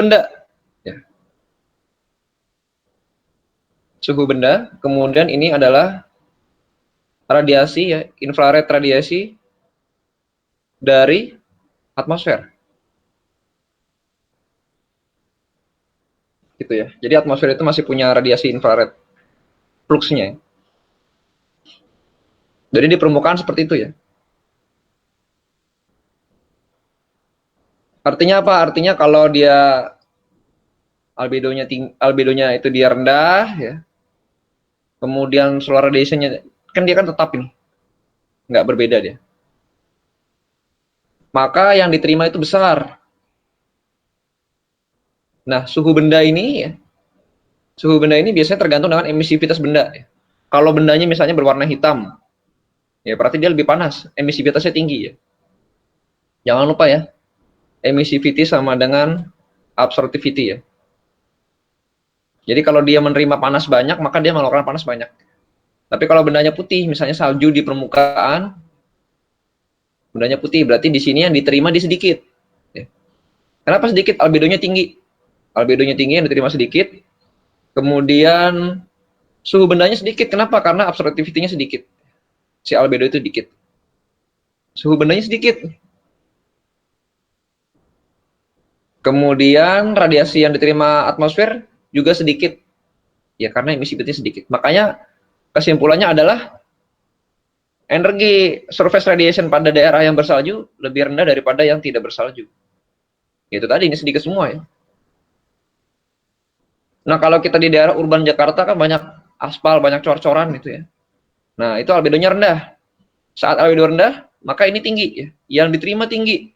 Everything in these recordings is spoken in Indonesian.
benda. Ya. Suhu benda, kemudian ini adalah radiasi ya, infrared radiasi dari atmosfer. Gitu ya. Jadi atmosfer itu masih punya radiasi infrared fluxnya. Jadi di permukaan seperti itu ya. Artinya apa? Artinya kalau dia albedonya itu dia rendah ya. Kemudian solar radiation-nya kan dia kan tetap ini. Nggak berbeda dia. Maka yang diterima itu besar. Nah, suhu benda ini ya. Suhu benda ini biasanya tergantung dengan emisivitas benda ya. Kalau bendanya misalnya berwarna hitam, ya berarti dia lebih panas, emisivitasnya tinggi ya. Jangan lupa ya, emissivity sama dengan absorptivity ya. Jadi kalau dia menerima panas banyak, maka dia mengeluarkan panas banyak. Tapi kalau bendanya putih, misalnya salju di permukaan, bendanya putih, berarti di sini yang diterima di sedikit. Ya. Kenapa sedikit? Albedonya tinggi. Albedonya tinggi yang diterima sedikit. Kemudian suhu bendanya sedikit. Kenapa? Karena absorptivity-nya sedikit. Si albedo itu sedikit. Suhu bendanya sedikit. Kemudian radiasi yang diterima atmosfer juga sedikit. Ya karena emisivitasnya sedikit. Makanya kesimpulannya adalah energi surface radiation pada daerah yang bersalju lebih rendah daripada yang tidak bersalju. Itu tadi, ini sedikit semua ya. Nah kalau kita di daerah urban Jakarta kan banyak aspal, banyak cor-coran gitu ya. Nah itu albedonya rendah. Saat albedo rendah, maka ini tinggi ya. Yang diterima tinggi.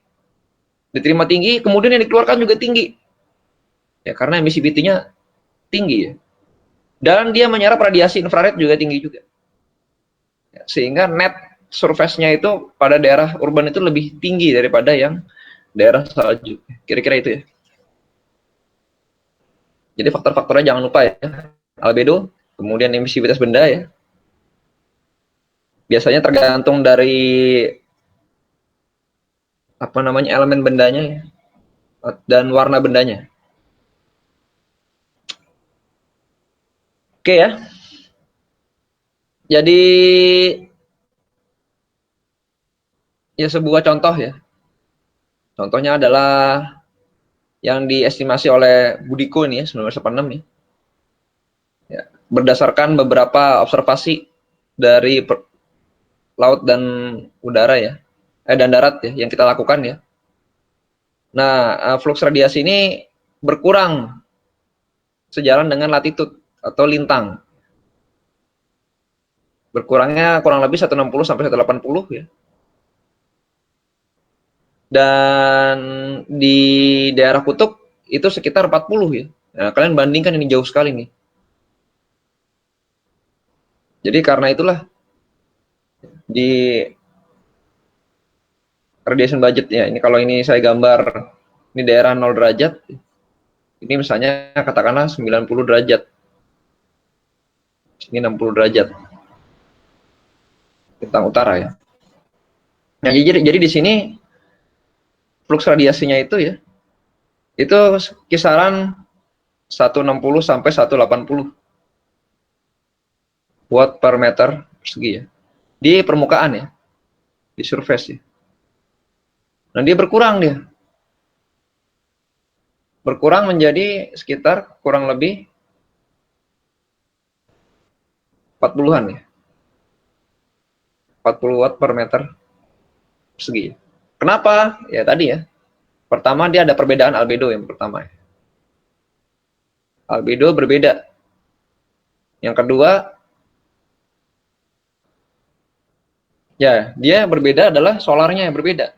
Diterima tinggi, kemudian yang dikeluarkan juga tinggi. Ya karena emissivity-nya tinggi ya. Dan dia menyerap radiasi infrared juga tinggi juga. Ya, sehingga net surface-nya itu pada daerah urban itu lebih tinggi daripada yang daerah salju. Kira-kira itu ya. Jadi faktor-faktornya jangan lupa ya. Albedo, kemudian emisivitas benda ya. Biasanya tergantung dari apa namanya elemen bendanya ya, dan warna bendanya. Oke ya. Jadi ya sebuah contoh ya. Contohnya adalah yang diestimasi oleh Budiko nih ya, 1986 nih. Ya, berdasarkan beberapa observasi dari laut dan udara ya. Dan darat ya yang kita lakukan ya. Nah, flux radiasi ini berkurang sejalan dengan latitude atau lintang. Berkurangnya kurang lebih 160 sampai 180 ya. Dan di daerah kutub itu sekitar 40 ya. Nah, kalian bandingkan, ini jauh sekali nih. Jadi karena itulah di radiation budget ya. Ini kalau ini saya gambar ini daerah 0 derajat. Ini misalnya katakanlah 90 derajat. Ini 60 derajat. Bintang utara ya. Nah, jadi di sini flux radiasinya itu ya. Itu kisaran 160 sampai 180 watt per meter persegi ya. Di permukaan ya. Di surface ya. Nah, dia berkurang dia. Berkurang menjadi sekitar kurang lebih 40-an ya. 40 watt per meter persegi. Kenapa? Ya tadi ya. Pertama dia ada perbedaan albedo yang pertama. Albedo berbeda. Yang kedua, ya dia berbeda adalah solarnya yang berbeda.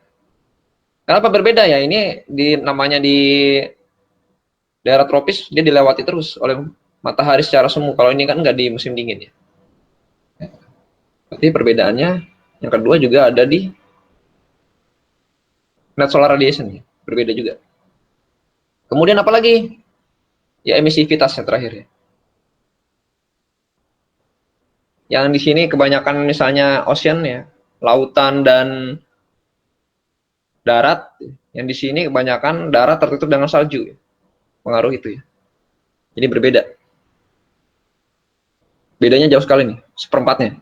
Kenapa berbeda ya? Ini namanya di daerah tropis dia dilewati terus oleh matahari secara semu. Kalau ini kan nggak di musim dingin ya. Berarti perbedaannya yang kedua juga ada di net solar radiation ya. Berbeda juga. Kemudian apa lagi? Ya emisivitas yang terakhir ya. Yang di sini kebanyakan misalnya ocean ya, lautan dan darat. Yang di sini kebanyakan darat tertutup dengan salju. pengaruh itu ya. Jadi berbeda. Bedanya jauh sekali nih, seperempatnya.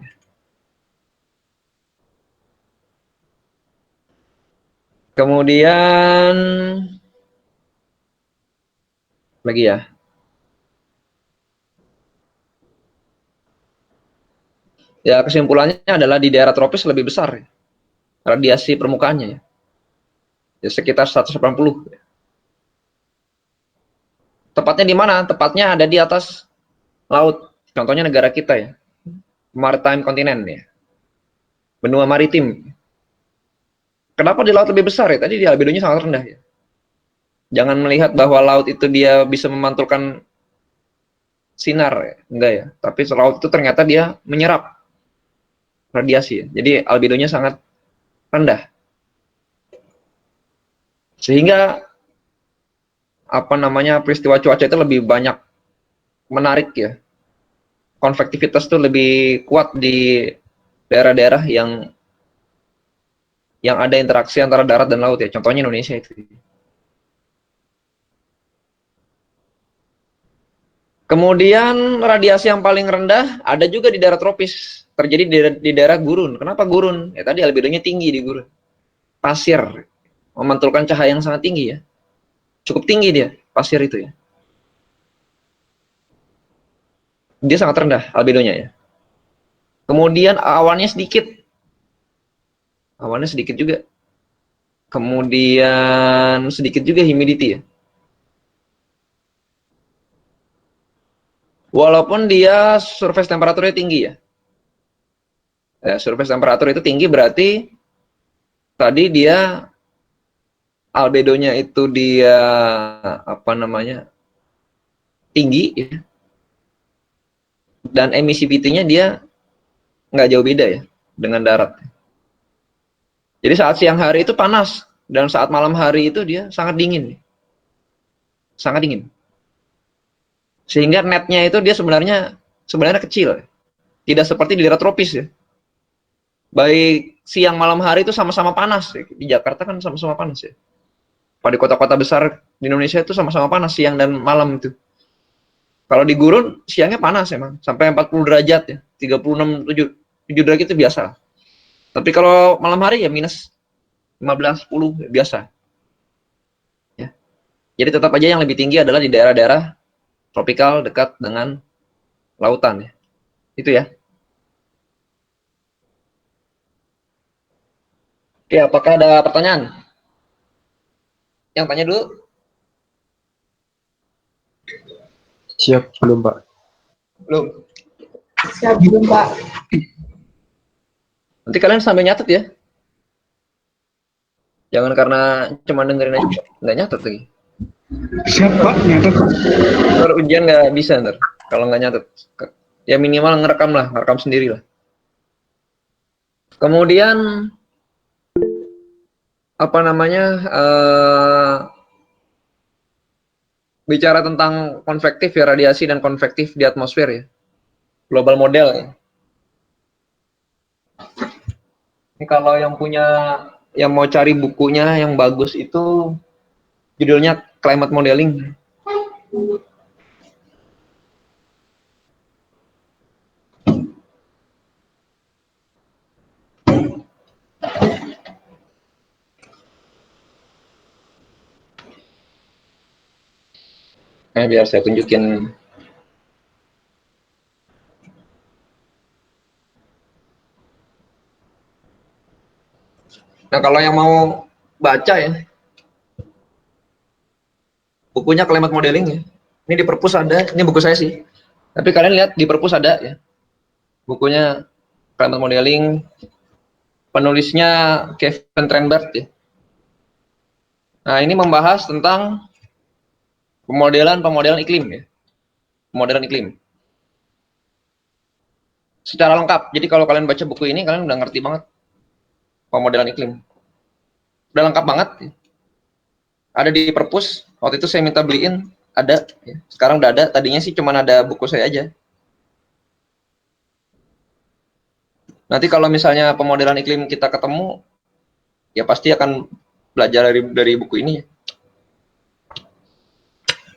Kemudian lagi ya. Ya kesimpulannya adalah di daerah tropis lebih besar ya, radiasi permukaannya ya. Ya sekitar 180. Tepatnya di mana? Tepatnya ada di atas laut. Contohnya negara kita ya. Maritime continent ya. Benua maritim. Kenapa di laut lebih besar ya? Tadi di albedonya sangat rendah ya. Jangan melihat bahwa laut itu dia bisa memantulkan sinar ya. Enggak ya. Tapi laut itu ternyata dia menyerap radiasi ya. Jadi albedonya sangat rendah. Sehingga apa namanya peristiwa cuaca itu lebih banyak menarik ya. Konvektivitas itu lebih kuat di daerah-daerah yang ada interaksi antara darat dan laut ya. Contohnya Indonesia itu. Kemudian radiasi yang paling rendah ada juga di daerah tropis. Terjadi di daerah gurun. Kenapa gurun? Ya tadi albedonya tinggi di gurun. Pasir memantulkan cahaya yang sangat tinggi ya. Cukup tinggi dia, pasir itu ya. Dia sangat rendah albedonya ya. Kemudian awannya sedikit. Awannya sedikit juga. Kemudian sedikit juga humidity ya. Walaupun dia surface temperaturnya tinggi ya. Surface temperatur itu tinggi berarti tadi dia albedonya itu dia apa namanya tinggi ya. Dan emissivity-nya dia nggak jauh beda ya dengan darat. Jadi saat siang hari itu panas dan saat malam hari itu dia sangat dingin, sangat dingin. Sehingga netnya itu dia sebenarnya kecil, tidak seperti di daerah tropis ya. Baik siang malam hari itu sama-sama panas. Di Jakarta kan sama-sama panas ya. Pada kota-kota besar di Indonesia itu sama-sama panas siang dan malam itu. Kalau di gurun siangnya panas emang, sampai 40 derajat ya, 36, 7 derajat itu biasa. Tapi kalau malam hari ya minus 15, 10 biasa. Ya. Jadi tetap aja yang lebih tinggi adalah di daerah-daerah tropikal dekat dengan lautan ya. Itu ya. Oke, apakah ada pertanyaan? Yang tanya dulu. Siap, belum Pak? Belum. Siap belum Pak? Nanti kalian sambil nyatet ya. Jangan karena cuma dengerin aja, nggak nyatet lagi. Siap Pak, nyatet. Ntar ujian nggak bisa ntar, kalau nggak nyatet. Ya minimal ngerekam lah, ngerekam sendiri lah. Kemudian apa namanya bicara tentang konvektif ya, radiasi dan konvektif di atmosfer ya, global model ya. Ini kalau yang mau cari bukunya yang bagus itu judulnya Climate Modeling. Biar saya tunjukin. Nah, kalau yang mau baca ya, bukunya Climate Modeling ya. Ini di perpus ada, ini buku saya sih. Tapi kalian lihat di perpus ada ya. Bukunya Climate Modeling, penulisnya Kevin Trenberg ya. Nah, ini membahas tentang pemodelan iklim ya. Pemodelan iklim. Secara lengkap. Jadi kalau kalian baca buku ini, kalian udah ngerti banget pemodelan iklim. Udah lengkap banget. Ya. Ada di perpus. Waktu itu saya minta beliin, ada. Ya. Sekarang udah ada. Tadinya sih cuma ada buku saya aja. Nanti kalau misalnya pemodelan iklim kita ketemu, ya pasti akan belajar dari buku ini.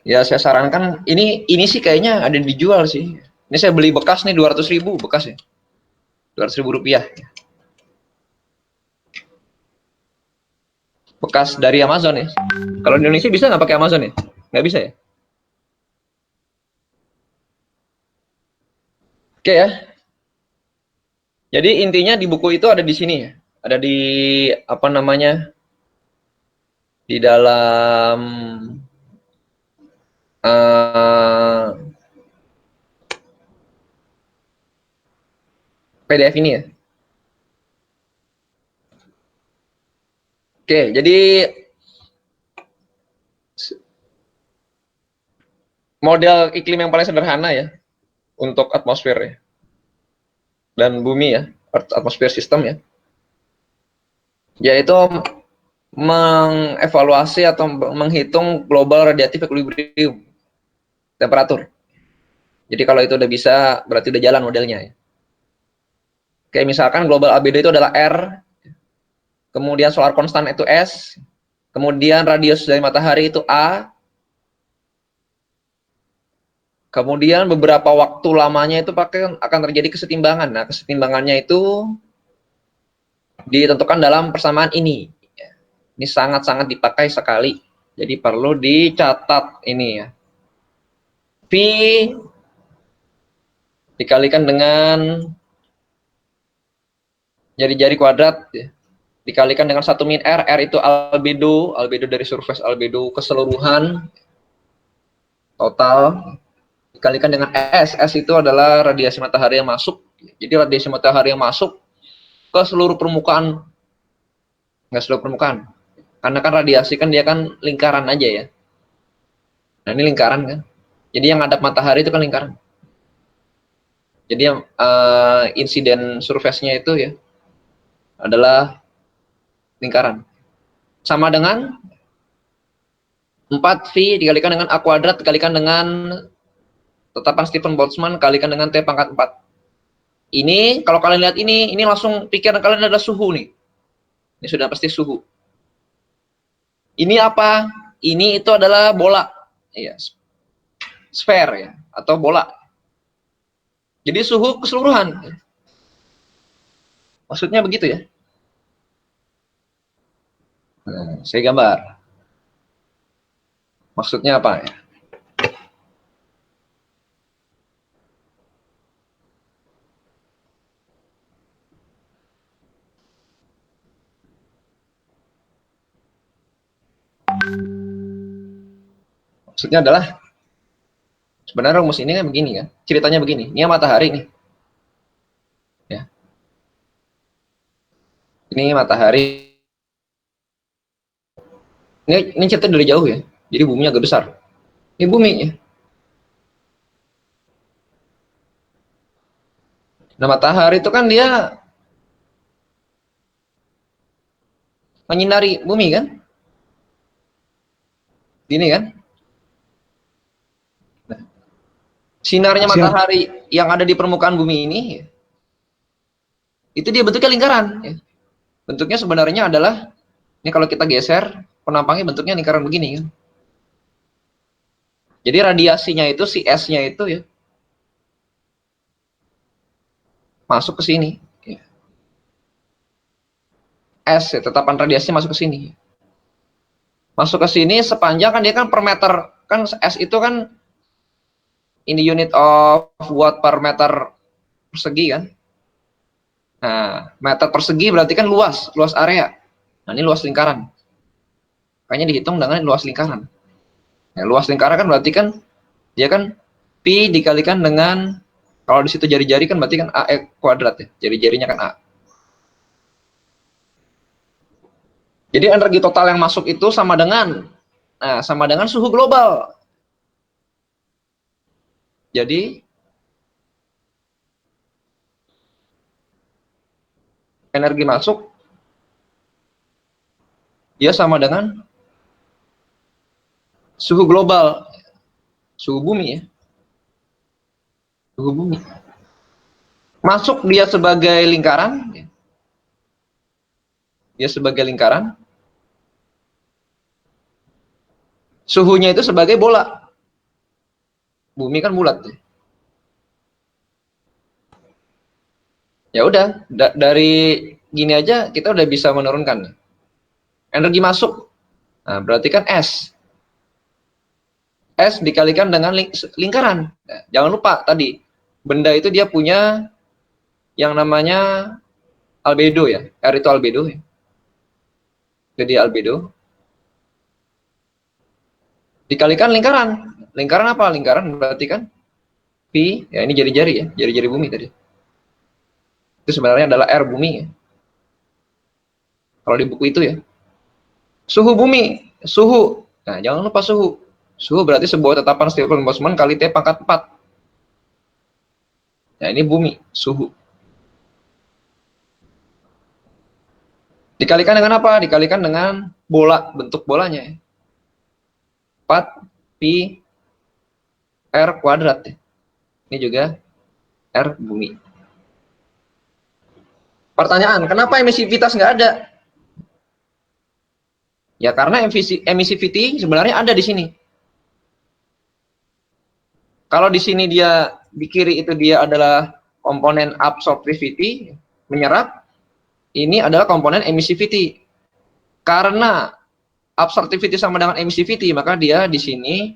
Ya saya sarankan ini sih kayaknya ada dijual sih. Ini saya beli bekas nih 200.000 bekas ya. 200.000 rupiah. Bekas dari Amazon ya. Kalau di Indonesia bisa nggak pakai Amazon ya? Nggak bisa ya? Oke ya. Jadi intinya di buku itu ada di sini ya. Ada di apa namanya? Di dalam PDF ini ya. Oke, jadi model iklim yang paling sederhana ya untuk atmosfer ya dan bumi ya, atmosfer sistem ya, yaitu mengevaluasi atau menghitung global radiative equilibrium temperatur. Jadi kalau itu udah bisa, berarti udah jalan modelnya ya. Kayak misalkan global albedo itu adalah R, kemudian solar constant itu S, kemudian radius dari matahari itu A, kemudian beberapa waktu lamanya itu akan terjadi kesetimbangan. Nah, kesetimbangannya itu ditentukan dalam persamaan ini. Ini sangat-sangat dipakai sekali. Jadi perlu dicatat ini ya. V dikalikan dengan jari-jari kuadrat ya, dikalikan dengan 1 min R, R itu albedo, albedo dari surface albedo keseluruhan total, dikalikan dengan S, S itu adalah radiasi matahari yang masuk. Jadi radiasi matahari yang masuk ke seluruh permukaan, nggak seluruh permukaan, karena kan radiasi kan dia kan lingkaran aja ya. Nah ini lingkaran kan, jadi yang ngadap matahari itu kan lingkaran. Jadi yang insiden surface-nya itu ya adalah lingkaran. Sama dengan 4V dikalikan dengan A kuadrat dikalikan dengan tetapan Stephen Boltzmann kalikan dengan T pangkat 4. Ini kalau kalian lihat ini langsung pikiran kalian adalah suhu nih. Ini sudah pasti suhu. Ini apa? Ini itu adalah bola. Iya. Sphere ya atau bola. Jadi suhu keseluruhan. Maksudnya begitu ya. Nah, saya gambar. Maksudnya apa ya? Maksudnya adalah sebenarnya rumus ini kan begini kan. Ceritanya begini. Ini matahari nih. Ya. Ini matahari. Ini cerita dari jauh ya. Jadi buminya agak besar. Ini bumi ya. Nah matahari itu kan dia menyinari bumi kan. Gini kan. Nah, sinarnya matahari yang ada di permukaan bumi ini, itu dia bentuknya lingkaran. Ya. Bentuknya sebenarnya adalah, ini kalau kita geser, penampangnya bentuknya lingkaran begini kan. Jadi radiasinya itu, si S-nya itu ya, masuk ke sini. Ya. S, ya, tetapan radiasi masuk ke sini. Masuk ke sini sepanjang kan dia kan per meter, kan S itu kan ini unit of watt per meter persegi kan. Nah, meter persegi berarti kan luas area. Nah, ini luas lingkaran. Makanya dihitung dengan luas lingkaran. Nah, luas lingkaran kan berarti kan dia kan pi dikalikan dengan, kalau di situ jari-jari kan berarti kan AE kuadrat ya. Jari-jarinya kan A. Jadi energi total yang masuk itu sama dengan suhu global. Jadi energi masuk dia sama dengan suhu global, suhu bumi ya. Suhu bumi. Masuk dia sebagai lingkaran. Dia sebagai lingkaran. Suhunya itu sebagai bola. Bumi kan bulat. Ya udah, dari gini aja kita udah bisa menurunkan. Energi masuk, nah, berarti kan S. S dikalikan dengan lingkaran. Nah, jangan lupa tadi, benda itu dia punya yang namanya albedo ya. R itu albedo ya. Jadi albedo. Dikalikan lingkaran. Lingkaran apa? Lingkaran berarti kan P, ya ini jari-jari ya, jari-jari bumi tadi. Itu sebenarnya adalah R bumi ya. Kalau di buku itu ya. Suhu bumi, suhu. Nah, jangan lupa suhu. Suhu berarti sebuah tetapan Stephen Boltzmann kali T pangkat 4. Nah, ini bumi, suhu. Dikalikan dengan apa? Dikalikan dengan bola, bentuk bolanya. 4 pi R kuadrat. Ini juga R bumi. Pertanyaan, kenapa emisivitas nggak ada? Ya karena emissivity sebenarnya ada di sini. Kalau di sini dia, di kiri itu dia adalah komponen absorptivity, menyerap. Ini adalah komponen emissivity. Karena absorptivity sama dengan emissivity, maka dia di sini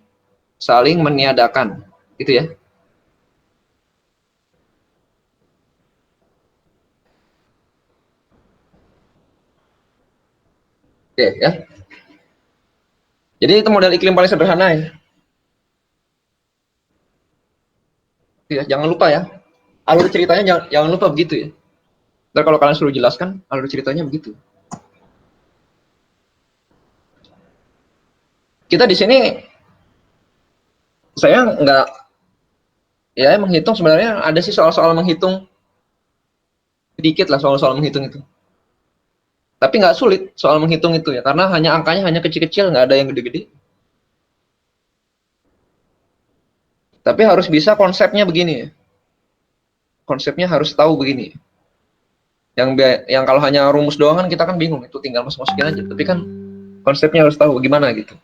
saling meniadakan. Gitu ya. Oke ya. Jadi itu model iklim paling sederhana ya. Ya, jangan lupa ya. Alur ceritanya jangan lupa begitu ya. Ntar kalau kalian suruh jelaskan, alur ceritanya begitu. Kita di sini, saya nggak, ya menghitung sebenarnya ada sih soal-soal menghitung. Sedikit lah soal-soal menghitung itu. Tapi nggak sulit soal menghitung itu ya, karena angkanya hanya kecil-kecil, nggak ada yang gede-gede. Tapi harus bisa konsepnya begini ya. Konsepnya harus tahu begini. Yang kalau hanya rumus doang kan kita kan bingung, itu tinggal masukin aja. Tapi kan konsepnya harus tahu gimana gitu.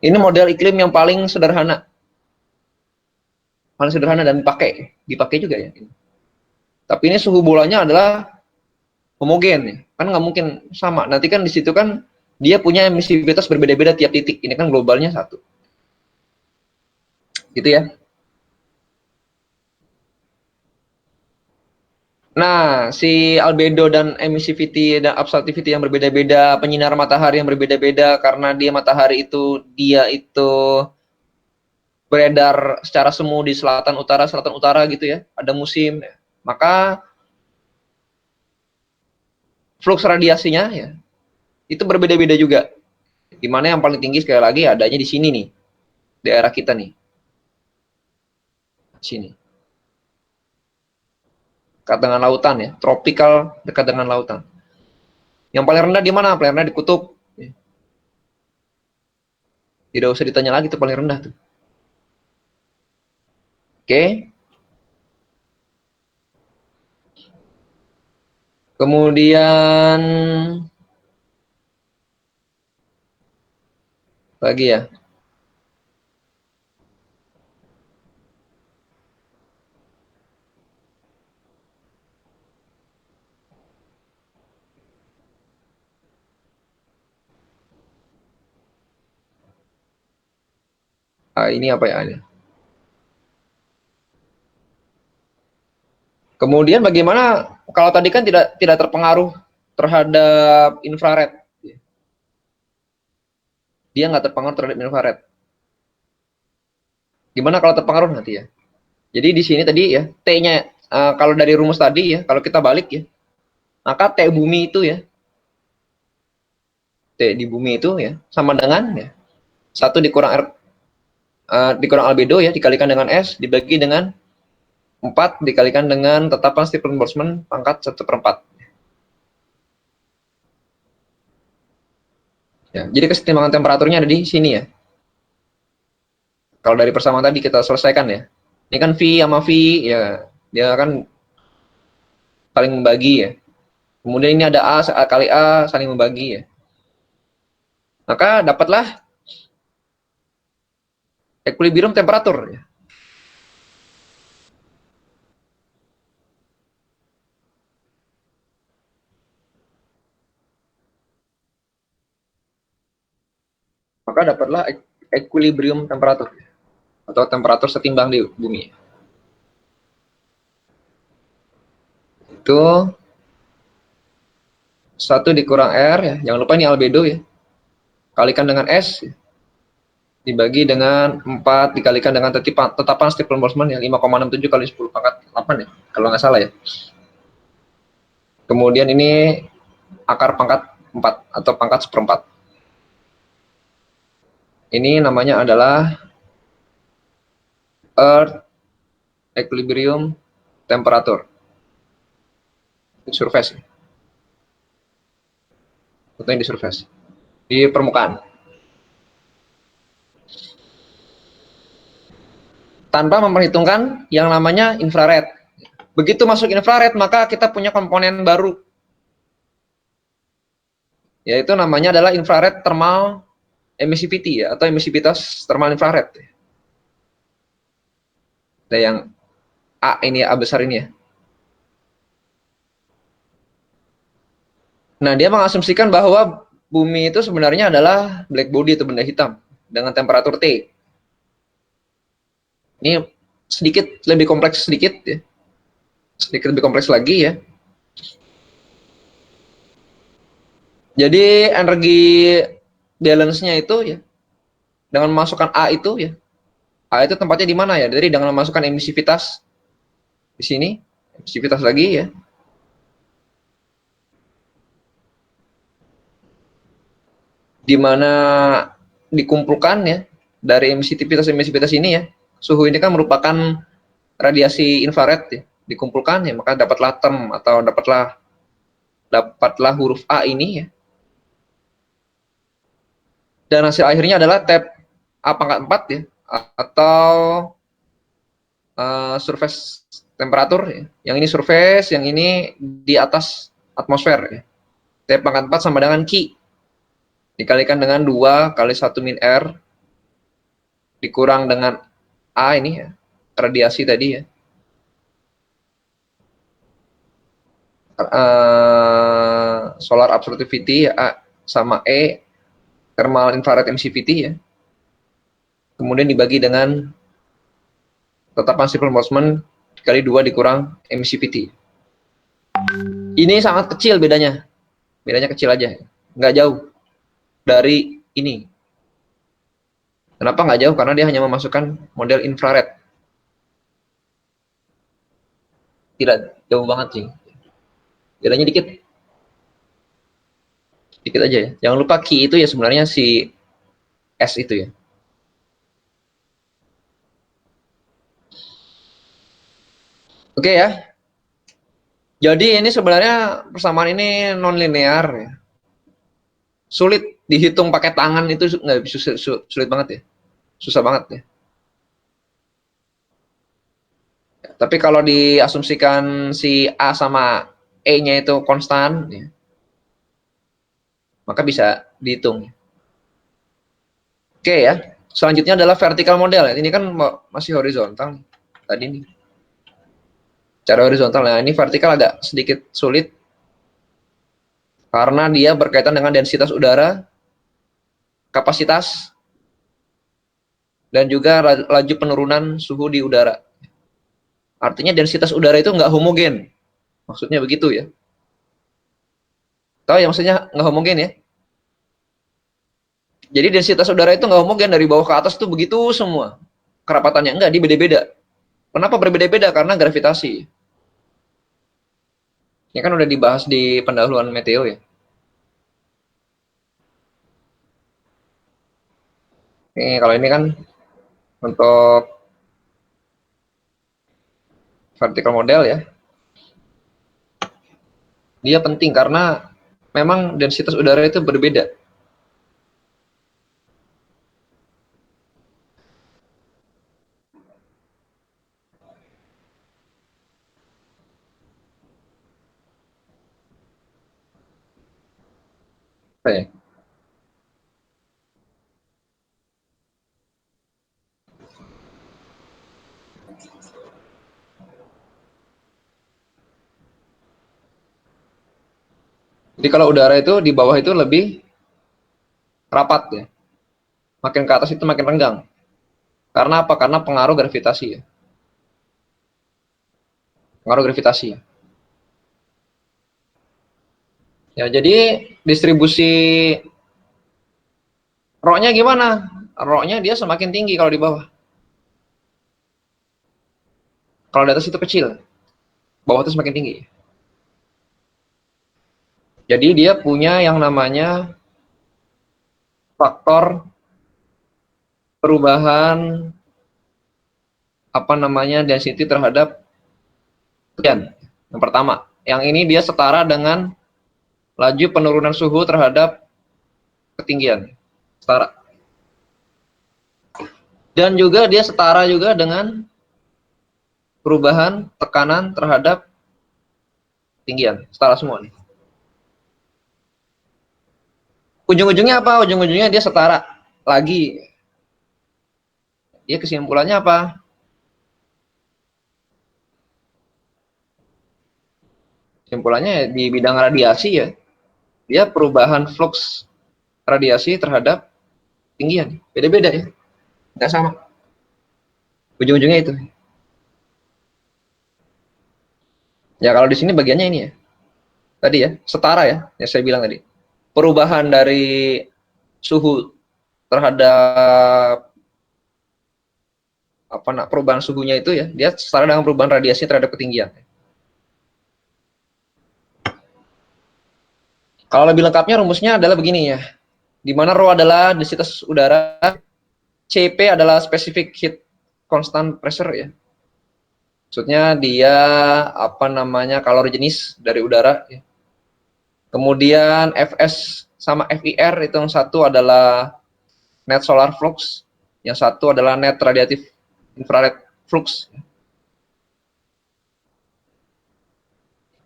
Ini model iklim yang paling sederhana. Paling sederhana dan dipakai juga ya. Tapi ini suhu bolanya adalah homogen ya. Kan nggak mungkin sama. Nanti kan di situ kan dia punya emisivitas berbeda-beda tiap titik. Ini kan globalnya satu. Gitu ya. Nah, si albedo dan emissivity dan absorptivity yang berbeda-beda, penyinar matahari yang berbeda-beda karena dia itu beredar secara semu di selatan utara gitu ya. Ada musim ya. Maka flux radiasinya ya itu berbeda-beda juga. Di mana yang paling tinggi sekali lagi adanya di sini nih. Daerah kita nih. Sini. Dekat dengan lautan ya, tropikal dekat dengan lautan. Yang paling rendah di mana? Paling rendah di kutub. Tidak usah ditanya lagi, itu paling rendah tuh. Oke. Kemudian lagi ya. Ini apa ya ini? Kemudian bagaimana kalau tadi kan tidak terpengaruh terhadap infrared. Dia nggak terpengaruh terhadap infrared. Gimana kalau terpengaruh nanti ya? Jadi di sini tadi ya, T-nya kalau dari rumus tadi ya, kalau kita balik ya, maka T bumi itu ya, T di bumi itu ya sama dengan ya 1 dikurang R dikurang albedo ya dikalikan dengan S dibagi dengan 4 dikalikan dengan tetapan Stephen Boltzmann pangkat 1/4. Ya, jadi kesetimbangan temperaturnya ada di sini ya. Kalau dari persamaan tadi kita selesaikan ya. Ini kan V sama V ya, dia kan saling membagi ya. Kemudian ini ada A kali A saling membagi ya. Maka dapatlah equilibrium temperatur ya. maka dapatlah equilibrium temperatur atau temperatur setimbang di bumi. Itu 1 dikurang R ya, jangan lupa ini albedo ya. Kalikan dengan S dibagi dengan 4 dikalikan dengan tetapan Stephen-Boltzmann ya 5,67 kali 10 pangkat 8 ya kalau nggak salah ya. Kemudian ini akar pangkat 4 atau pangkat 1/4. Ini namanya adalah Earth Equilibrium Temperature. Surface. Fotonya di surface. Di permukaan. Tanpa memperhitungkan yang namanya infrared. Begitu masuk infrared, maka kita punya komponen baru. Yaitu namanya adalah infrared thermal emissivity ya, atau emisivitas thermal infrared. Ada yang A ini, A besar ini ya. Nah, dia mengasumsikan bahwa bumi itu sebenarnya adalah black body atau benda hitam dengan temperatur T. Ini sedikit lebih kompleks sedikit ya. Sedikit lebih kompleks lagi ya. Jadi energi balance-nya itu ya dengan memasukkan A itu ya. A itu tempatnya di mana ya? Jadi dengan memasukkan emisivitas di sini, emisivitas lagi ya. Di mana dikumpulkan ya dari emisivitas ini ya. Suhu ini kan merupakan radiasi infrared ya. Dikumpulkan ya, maka dapatlah term atau dapatlah huruf A ini ya. Dan hasil akhirnya adalah tab A pangkat 4 ya, atau surface temperatur ya. Yang ini surface, yang ini di atas atmosfer ya. T pangkat 4 sama dengan Q dikalikan dengan 2 kali 1 min R dikurang dengan A ini ya, radiasi tadi ya. Solar absorptivity ya, A sama E thermal infrared emissivity ya. Kemudian dibagi dengan tetapan Stephen-Boltzmann kali 2 dikurang emissivity. Ini sangat kecil bedanya. Bedanya kecil aja, nggak jauh dari ini. Kenapa nggak jauh? Karena dia hanya memasukkan model infrared. Tidak jauh banget sih. Bedanya dikit. Dikit aja ya. Jangan lupa Q itu ya sebenarnya si S itu ya. Oke ya. Jadi ini sebenarnya persamaan ini non-linear ya. Sulit dihitung pakai tangan itu nggak bisa, sulit banget ya. Susah banget ya. Tapi kalau diasumsikan si A sama E-nya itu konstan ya, maka bisa dihitung. Oke ya. Selanjutnya adalah vertical model. Ini kan masih horizontal tadi nih. Cara horizontal. Nah, ini vertikal agak sedikit sulit karena dia berkaitan dengan densitas udara, kapasitas, dan juga laju penurunan suhu di udara. Artinya densitas udara itu nggak homogen. Maksudnya begitu ya. Tahu ya maksudnya nggak homogen ya? Jadi densitas udara itu nggak homogen, dari bawah ke atas tuh begitu semua. Kerapatannya enggak, dia beda-beda. Kenapa berbeda-beda? Karena gravitasi. Ini kan udah dibahas di pendahuluan meteo ya. Ini kalau ini kan untuk vertical model ya. Dia penting karena memang densitas udara itu berbeda. Oke. Jadi kalau udara itu di bawah itu lebih rapat ya. Makin ke atas itu makin renggang. Karena apa? Karena pengaruh gravitasi ya. Pengaruh gravitasi ya. Ya, jadi distribusi rho-nya gimana? Rho-nya dia semakin tinggi kalau di bawah. Kalau di atas itu kecil. Bawah itu semakin tinggi. Jadi dia punya yang namanya faktor perubahan density terhadap ketinggian. Yang pertama, yang ini dia setara dengan laju penurunan suhu terhadap ketinggian. Setara. Dan juga dia setara juga dengan perubahan tekanan terhadap ketinggian. Setara semua nih. Ujung-ujungnya apa? Ujung-ujungnya dia setara lagi. Dia kesimpulannya apa? Kesimpulannya di bidang radiasi ya, dia perubahan flux radiasi terhadap ketinggian. Beda-beda ya. Nggak sama. Ujung-ujungnya itu. Ya kalau di sini bagiannya ini ya. Tadi ya, setara ya, yang saya bilang tadi. Perubahan dari suhu terhadap perubahan suhunya itu ya, dia setara dengan perubahan radiasi terhadap ketinggian. Kalau lebih lengkapnya rumusnya adalah begini ya. Di mana rho adalah densitas udara, Cp adalah specific heat constant pressure ya. Maksudnya dia kalori jenis dari udara ya. Kemudian Fs sama Fir itu yang satu adalah net solar flux, yang satu adalah net radiative infrared flux.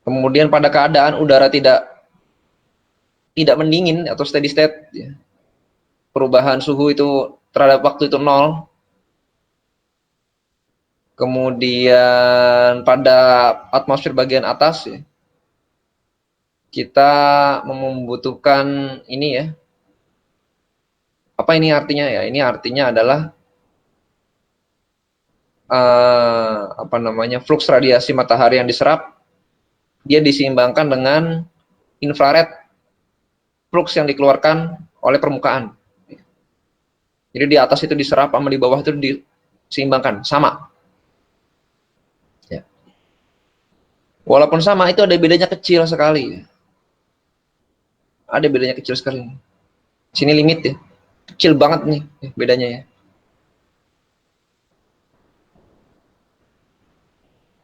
Kemudian pada keadaan udara tidak mendingin atau steady state, ya, perubahan suhu itu terhadap waktu itu 0. Kemudian pada atmosfer bagian atas, ya, kita membutuhkan ini ya. Apa ini artinya ya? Ini artinya adalah flux radiasi matahari yang diserap, dia diseimbangkan dengan infrared flux yang dikeluarkan oleh permukaan. Jadi di atas itu diserap sama di bawah itu diseimbangkan, sama. Ya. Walaupun sama, itu ada bedanya kecil sekali. Ada bedanya kecil sekali. Sini limit ya. Kecil banget nih bedanya ya.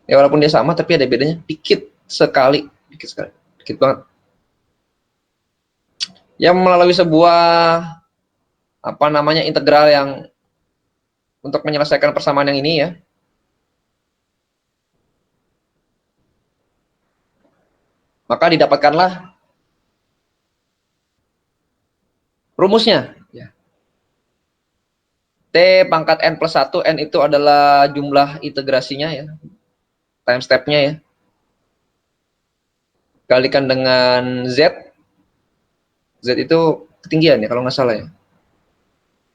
Ya walaupun dia sama tapi ada bedanya dikit sekali, dikit banget. Yang melalui sebuah integral yang untuk menyelesaikan persamaan yang ini ya. Maka didapatkanlah rumusnya ya. T pangkat N plus 1, N itu adalah jumlah integrasinya ya, time step-nya ya, kalikan dengan Z. Z itu ketinggian ya kalau nggak salah ya,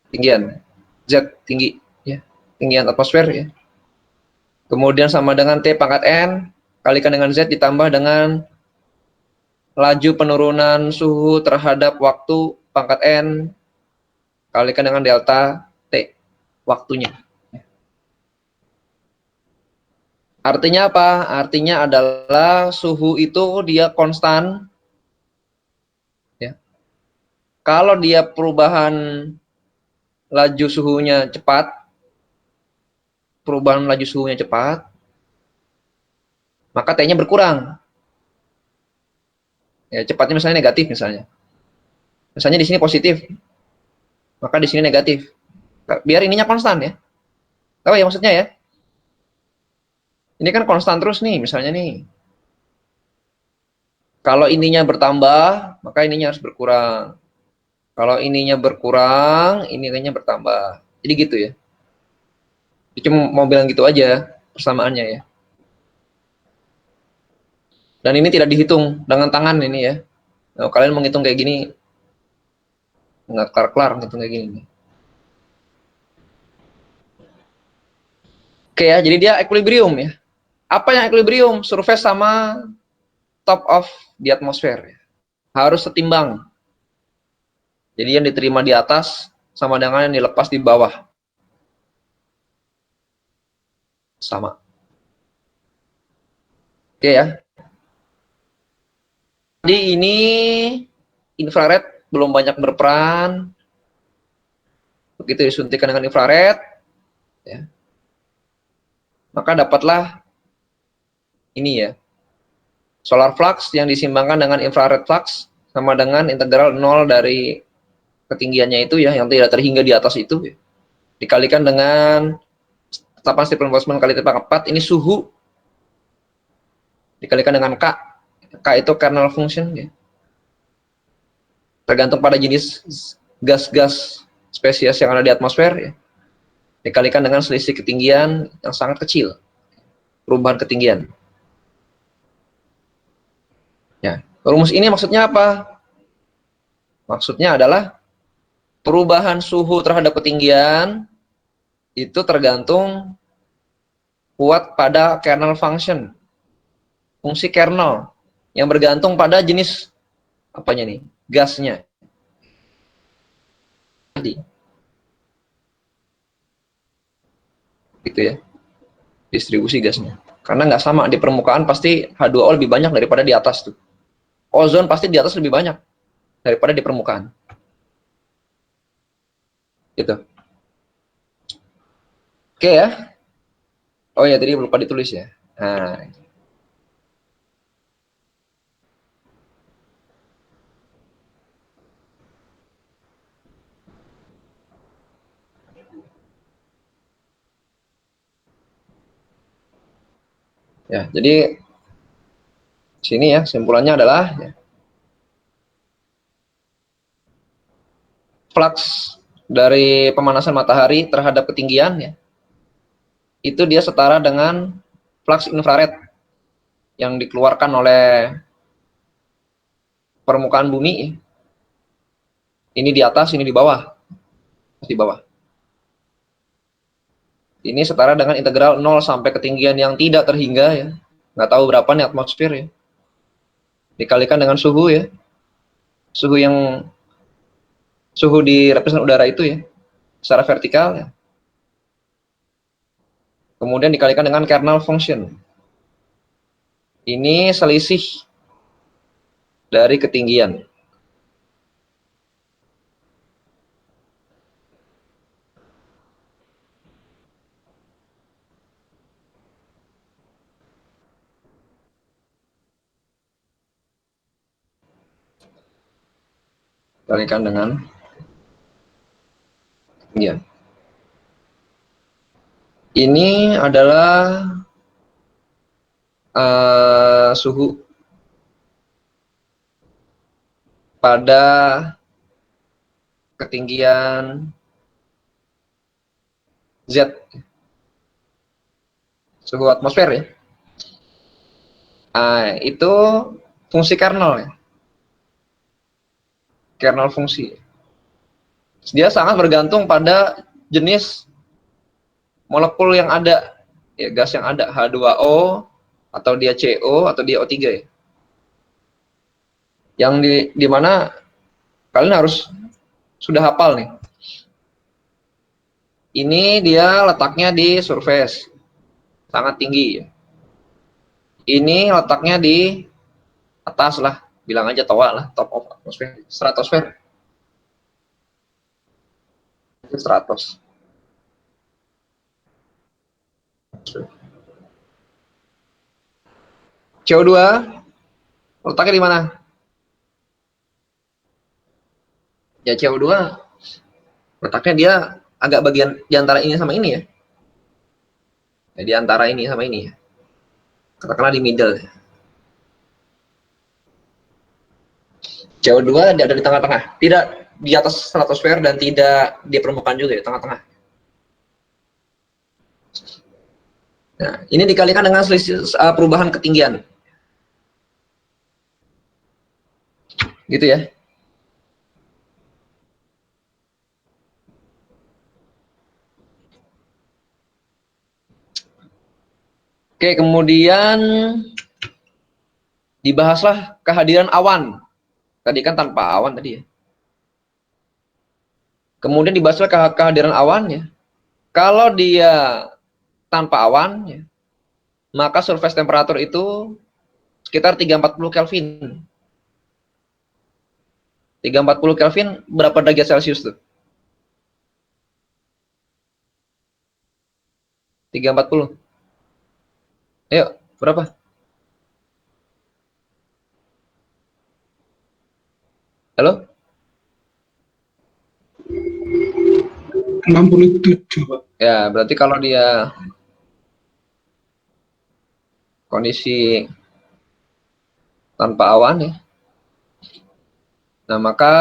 ketinggian Z tinggi ya, ketinggian atmosfer ya. Kemudian sama dengan T pangkat N kalikan dengan Z ditambah dengan laju penurunan suhu terhadap waktu pangkat N kalikan dengan delta T waktunya. Artinya apa? Artinya adalah suhu itu dia konstan ya. Kalau dia perubahan laju suhunya cepat, maka T-nya berkurang. Ya, cepatnya misalnya negatif misalnya. Misalnya di sini positif, maka di sini negatif. Biar ininya konstan ya. Tahu ya maksudnya ya? Ini kan konstan terus nih, misalnya nih. Kalau ininya bertambah, maka ininya harus berkurang. Kalau ininya berkurang, ininya bertambah. Jadi gitu ya. Cuma mau bilang gitu aja persamaannya ya. Dan ini tidak dihitung dengan tangan ini ya. Nah, kalian menghitung kayak gini, nggak kelar-kelar menghitung kayak gini. Oke ya, jadi dia equilibrium ya. Apa yang equilibrium? Surface sama top of di atmosfer. Harus setimbang. Jadi yang diterima di atas sama dengan yang dilepas di bawah. Sama. Oke ya. Jadi ini infrared belum banyak berperan. Begitu disuntikan dengan infrared, ya, maka dapatlah ini ya, solar flux yang disimbangkan dengan infrared flux sama dengan integral 0 dari ketinggiannya itu ya, yang tidak terhingga di atas itu ya, dikalikan dengan tetapan Stephen Boltzmann kali tepat 4, ini suhu dikalikan dengan K. K itu kernel function ya. Tergantung pada jenis gas-gas spesies yang ada di atmosfer ya. Dikalikan dengan selisih ketinggian yang sangat kecil. Perubahan ketinggian. Ya, rumus ini maksudnya apa? Maksudnya adalah perubahan suhu terhadap ketinggian itu tergantung kuat pada kernel function, fungsi kernel yang bergantung pada jenis apanya nih, gasnya. Jadi, gitu ya, distribusi gasnya. Karena nggak sama, di permukaan pasti H2O lebih banyak daripada di atas tuh. Ozon pasti di atas lebih banyak daripada di permukaan. Gitu. Oke ya. Oh ya, tadi lupa ditulis ya. Nah, ya, jadi sini ya, simpulannya adalah ya, flux dari pemanasan matahari terhadap ketinggian ya, itu dia setara dengan flux infrared yang dikeluarkan oleh permukaan bumi ya. Ini di atas, ini di bawah. Di bawah. Ini setara dengan integral 0 sampai ketinggian yang tidak terhingga ya. Nggak tahu berapa nih atmosfer ya. Dikalikan dengan suhu ya. Suhu di lapisan udara itu ya. Secara vertikal ya. Kemudian dikalikan dengan kernel function. Ini selisih dari ketinggian. Dikalikan dengan ketinggian. Ini adalah suhu pada ketinggian Z, suhu atmosfer ya. Itu fungsi kernel ya. Kernel fungsi. Dia sangat bergantung pada jenis molekul yang ada, ya, gas yang ada, H2O, atau dia CO, atau dia O3 ya. Yang di mana kalian harus sudah hafal nih. Ini dia letaknya di surface, sangat tinggi ya. Ini letaknya di atas lah, bilang aja toa lah, top of atmosphere, stratosfer. Stratos. CO2 letaknya di mana? Ya CO2 letaknya dia agak bagian di antara ini sama ini ya. Ya di antara ini sama ini ya. Katakanlah di middle ya. CO2 ada di tengah-tengah, tidak di atas stratosfer dan tidak di permukaan juga, di tengah-tengah. Nah, ini dikalikan dengan selisih perubahan ketinggian. Gitu ya. Oke, kemudian dibahaslah kehadiran awan. Tadi kan tanpa awan tadi ya. Kemudian dibahaslah kehadiran awan ya. Kalau dia tanpa awan ya, maka surface temperature itu sekitar 340 Kelvin. 340 Kelvin berapa derajat Celcius tuh? 340. Ayo, berapa? Halo? 67, Pak. Ya, berarti kalau dia kondisi tanpa awan ya. Nah, maka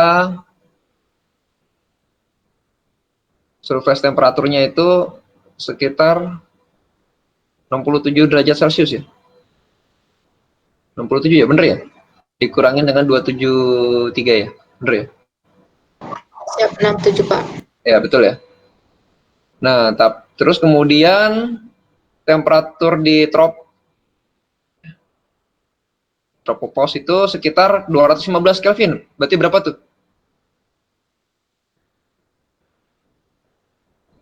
surface temperaturnya itu sekitar 67 derajat Celcius ya. 67 ya, bener ya? Dikurangin dengan 273 ya, bener ya? Siap, 67, Pak. Ya, betul ya. Nah, terus kemudian temperatur di tropopause itu sekitar 215 Kelvin. Berarti berapa tuh?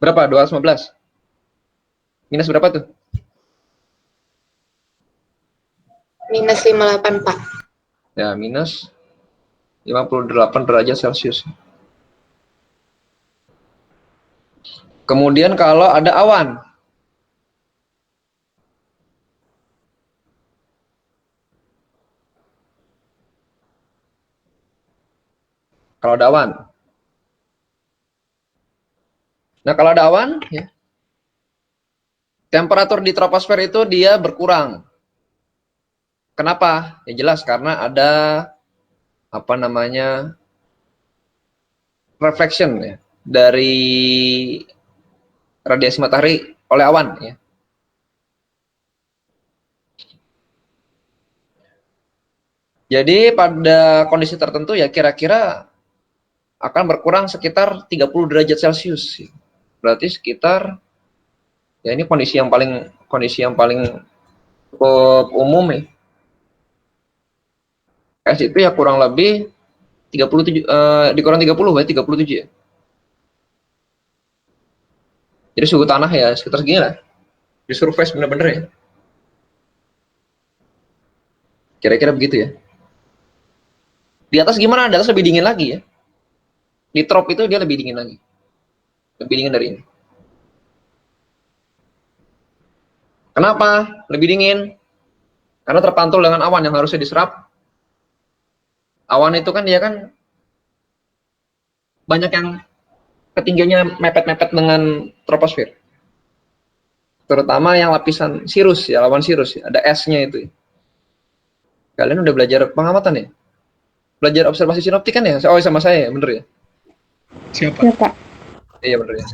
Berapa? 215? Minus berapa tuh? Minus 58, Pak. Ya, minus 58 derajat Celcius. Kemudian kalau ada awan, kalau ada awan. Nah, kalau ada awan, ya, temperatur di troposfer itu dia berkurang. Kenapa? Ya jelas karena ada apa namanya reflection ya dari radiasi matahari oleh awan ya. Jadi pada kondisi tertentu ya kira-kira akan berkurang sekitar 30 derajat Celcius. Berarti sekitar ya ini kondisi yang paling cukup umum ya. S itu ya kurang lebih 37 dikurang 30 berarti 37 ya. Jadi suhu tanah ya sekitar segini lah. Di surface bener-bener ya. Kira-kira begitu ya. Di atas gimana? Di atas lebih dingin lagi ya. Di trop itu dia lebih dingin lagi. Lebih dingin dari ini. Kenapa? Lebih dingin. Karena terpantul dengan awan yang harusnya diserap. Awan itu kan dia kan banyak yang ketinggiannya mepet-mepet dengan troposfer. Terutama yang lapisan sirus ya, lawan sirus ya. Ada S-nya itu. Kalian udah belajar pengamatan ya? Belajar observasi sinoptik kan ya? Oh, sama saya ya, bener ya? Siapa? Ya, Pak. Iya bener ya.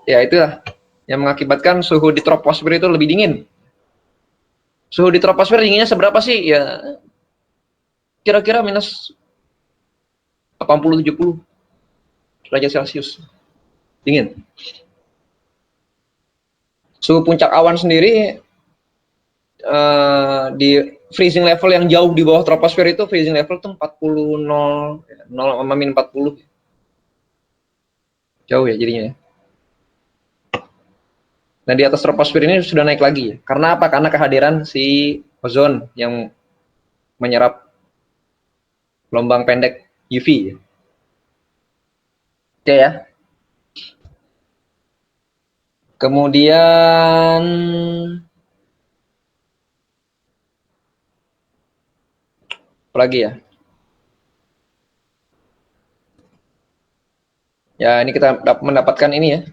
Ya itulah yang mengakibatkan suhu di troposfer itu lebih dingin. Suhu di troposfer dinginnya seberapa sih? Ya kira-kira minus 80-70 derajat Celcius. Dingin. Suhu puncak awan sendiri di freezing level yang jauh di bawah troposfer itu freezing level itu 40 0 sama min 40. Jauh ya jadinya ya. Nah, di atas troposfer ini sudah naik lagi. Karena apa? Karena kehadiran si ozon yang menyerap gelombang pendek UV. Oke ya. Kemudian apa lagi ya? Ya, ini kita mendapatkan ini ya.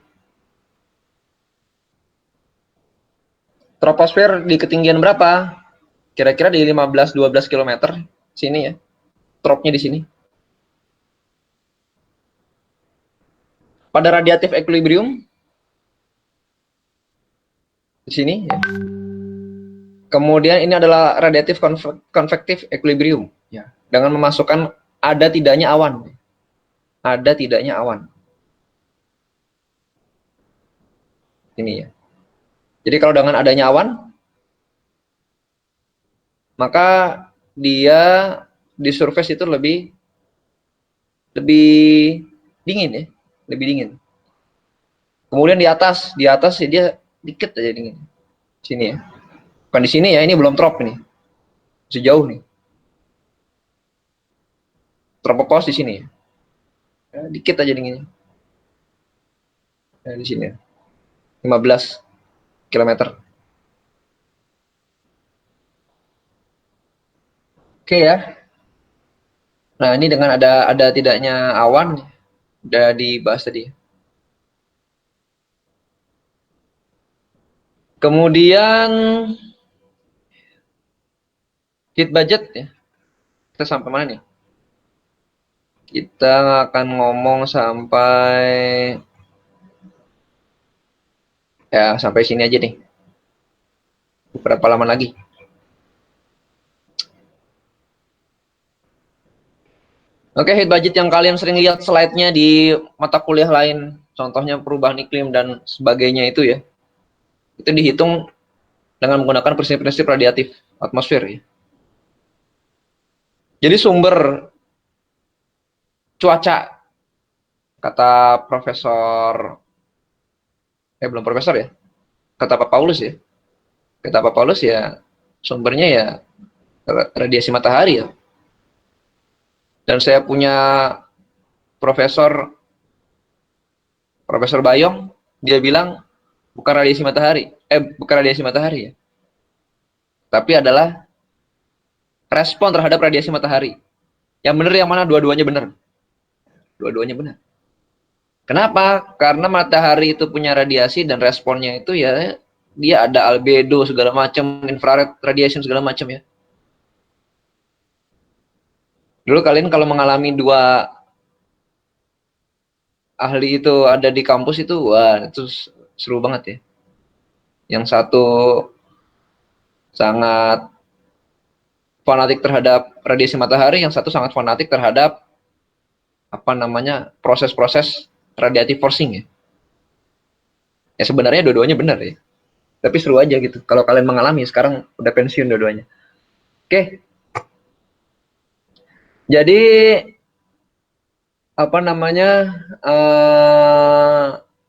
Troposfer di ketinggian berapa? Kira-kira di 15-12 km sini ya. Tropnya di sini. Pada radiatif equilibrium di sini ya. Kemudian ini adalah radiatif konvektif equilibrium ya. Dengan memasukkan ada tidaknya awan. Ada tidaknya awan. Ini ya. Jadi kalau dengan adanya awan, maka dia di surface itu lebih dingin ya, lebih dingin. Kemudian di atas ya dia dikit aja dingin. Sini ya. Bukan di sini ya, ini belum trop nih. Masih jauh nih. Tropopause di sini ya. Ya, dikit aja dinginnya. Ya, di sini ya. 15 km. Oke ya. Nah, ini dengan ada tidaknya awan udah dibahas tadi. Kemudian heat budget ya. Kita sampai mana nih? Kita akan ngomong sampai ya sampai sini aja nih. Berapa lama lagi? Oke, heat budget yang kalian sering lihat slide-nya di mata kuliah lain, contohnya perubahan iklim dan sebagainya itu ya. Itu dihitung dengan menggunakan prinsip-prinsip radiatif atmosfer ya. Jadi sumber cuaca kata profesor belum profesor ya. Kata Pak Paulus ya. Kata Pak Paulus ya sumbernya ya radiasi matahari ya. Dan saya punya Profesor Bayong, dia bilang bukan radiasi matahari, bukan radiasi matahari ya, tapi adalah respon terhadap radiasi matahari. Yang benar yang mana? Dua-duanya benar. Dua-duanya benar. Kenapa? Karena matahari itu punya radiasi dan responnya itu ya dia ada albedo segala macam, infrared radiation segala macam ya. Dulu kalian kalau mengalami dua ahli itu ada di kampus itu, wah itu seru banget ya. Yang satu sangat fanatik terhadap radiasi matahari, yang satu sangat fanatik terhadap apa namanya proses-proses radiative forcing ya. Ya sebenarnya dua-duanya benar ya. Tapi seru aja gitu. Kalau kalian mengalami, sekarang udah pensiun dua-duanya. Oke. Jadi apa namanya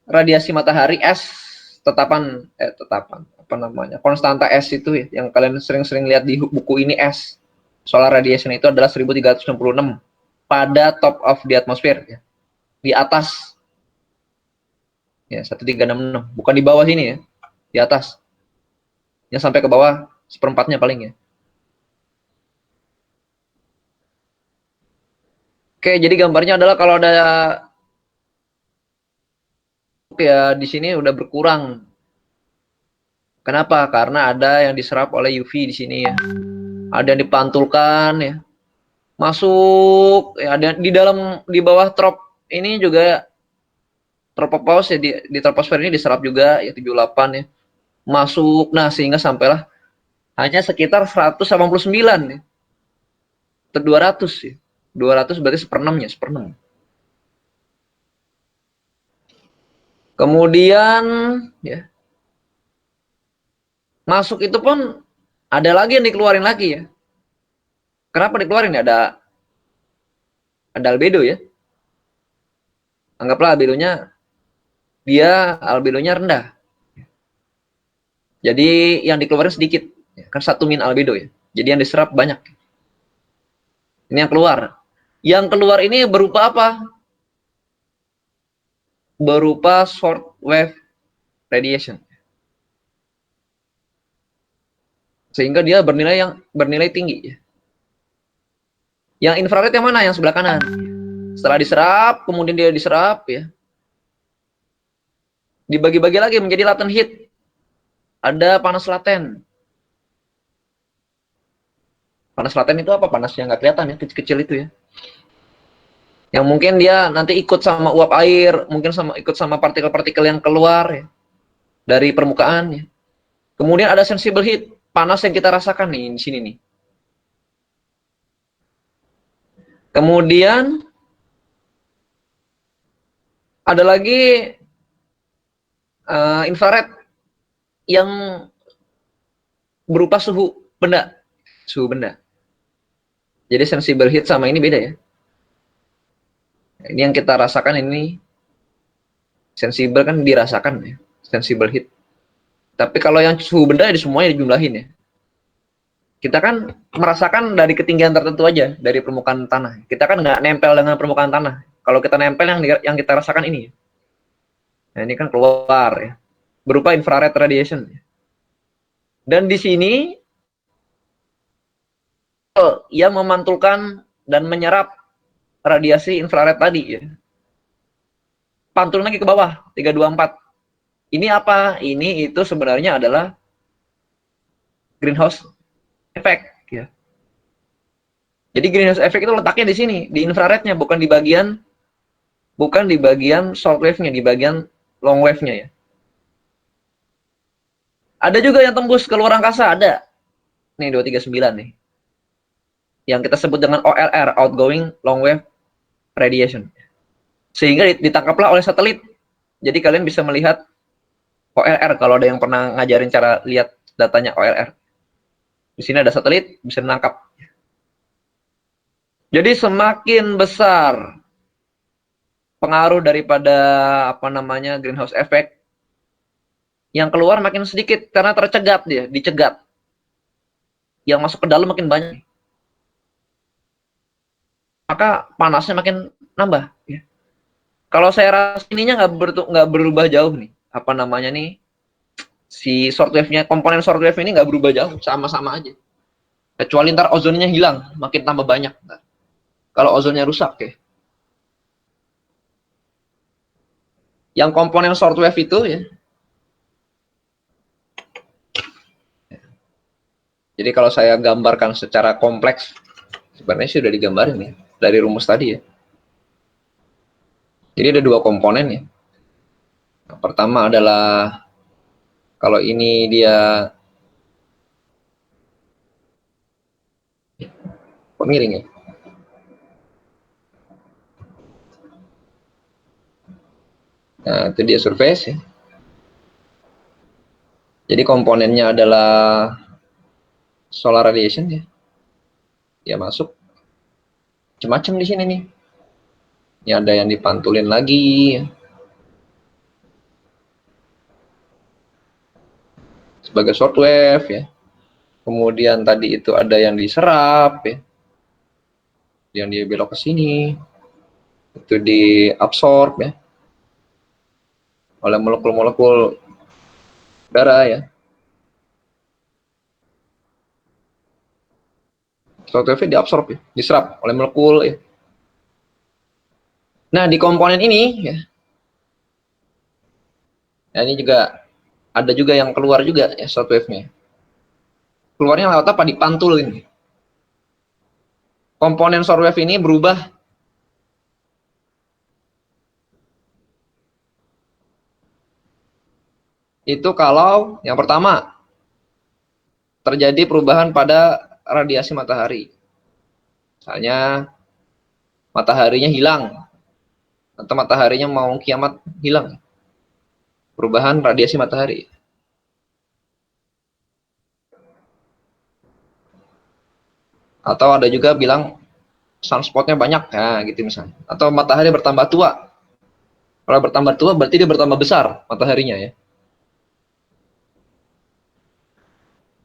radiasi matahari S tetapan apa namanya konstanta S itu ya, yang kalian sering-sering lihat di buku ini S solar radiation itu adalah 1366 pada top of the atmosphere ya, di atas ya 1366, bukan di bawah sini ya, di atas yang sampai ke bawah seperempatnya paling ya. Oke, jadi gambarnya adalah kalau ada ya di sini udah berkurang. Kenapa? Karena ada yang diserap oleh UV di sini ya. Ada yang dipantulkan ya. Masuk ya, ada di bawah trop ini juga tropopause ya, di troposfer ini diserap juga ya 78 ya. Masuk. Nah, sehingga sampailah hanya sekitar 189 ya. Atau 200 ya. 200 berarti seperenamnya, seperenam. Kemudian ya masuk itu pun ada lagi yang dikeluarin lagi ya. Kenapa dikeluarin ya? Ada albedo ya. Anggaplah albedonya rendah. Jadi yang dikeluarin sedikit. Kan 1 min albedo ya. Jadi yang diserap banyak. Ini yang keluar. Yang keluar ini berupa apa? Berupa short wave radiation. Sehingga dia bernilai tinggi ya. Yang infrared yang mana? Yang sebelah kanan. Setelah diserap, kemudian dia diserap ya. Dibagi-bagi lagi menjadi latent heat. Ada panas laten. Panas laten itu apa? Panas yang nggak kelihatan ya, kecil-kecil itu ya. Yang mungkin dia nanti ikut sama uap air, mungkin ikut sama partikel-partikel yang keluar ya, dari permukaan ya. Kemudian ada sensible heat, panas yang kita rasakan nih di sini nih. Kemudian ada lagi infrared. yang berupa suhu benda. Suhu benda. Jadi sensible heat sama ini beda ya. Ini yang kita rasakan ini sensible kan dirasakan ya, sensible heat. Tapi kalau yang suhu benda di semuanya dijumlahin ya. Kita kan merasakan dari ketinggian tertentu aja dari permukaan tanah. Kita kan nggak nempel dengan permukaan tanah. Kalau kita nempel yang kita rasakan ini. Nah, ini kan keluar ya, berupa infrared radiation. Dan di sini yang memantulkan dan menyerap radiasi infrared tadi ya. Pantul lagi ke bawah 324. Ini apa? Ini itu sebenarnya adalah greenhouse effect ya. Jadi greenhouse effect itu letaknya di sini, di infrarednya, bukan di bagian short wave-nya, di bagian long wave-nya ya. Ada juga yang tembus ke luar angkasa, ada. Nih 239 nih. Yang kita sebut dengan OLR, outgoing long wave radiation. Sehingga ditangkaplah oleh satelit. Jadi kalian bisa melihat OLR kalau ada yang pernah ngajarin cara lihat datanya OLR. Di sini ada satelit, bisa menangkap. Jadi semakin besar pengaruh daripada greenhouse effect, yang keluar makin sedikit karena tercegat dia, dicegat. Yang masuk ke dalam makin banyak. Maka panasnya makin nambah. Ya. Kalau saya rasa ininya nggak berubah jauh nih. Si short wave-nya, komponen short wave ini nggak berubah jauh, sama-sama aja. Kecuali ntar ozonnya hilang, makin tambah banyak. Ntar. Kalau ozonnya rusak ya. Yang komponen short wave itu ya. Jadi kalau saya gambarkan secara kompleks, sebenarnya sudah digambarin ya, dari rumus tadi ya. Jadi ada dua komponen ya. Yang pertama adalah kalau ini dia kok miring ya. Nah, itu dia surface ya. Jadi komponennya adalah solar radiation ya. Ya masuk. Macam-macam di sini nih. Ini ada yang dipantulin lagi. Sebagai short wave ya. Kemudian tadi itu ada yang diserap ya. Yang dia belok ke sini. Itu diabsorb ya. Oleh molekul-molekul udara ya. Short wave diabsorb ya, diserap oleh molekul ya. Nah, di komponen ini ya. Nah, ini juga ada juga yang keluar juga ya short wave-nya. Keluarnya lewat apa? Dipantul ini. Komponen short wave ini berubah itu kalau yang pertama terjadi perubahan pada radiasi matahari. Misalnya mataharinya hilang atau mataharinya mau kiamat hilang. Perubahan radiasi matahari. Atau ada juga bilang sunspotnya banyak, nah gitu misalnya. Atau matahari bertambah tua. Kalau bertambah tua berarti dia bertambah besar mataharinya ya.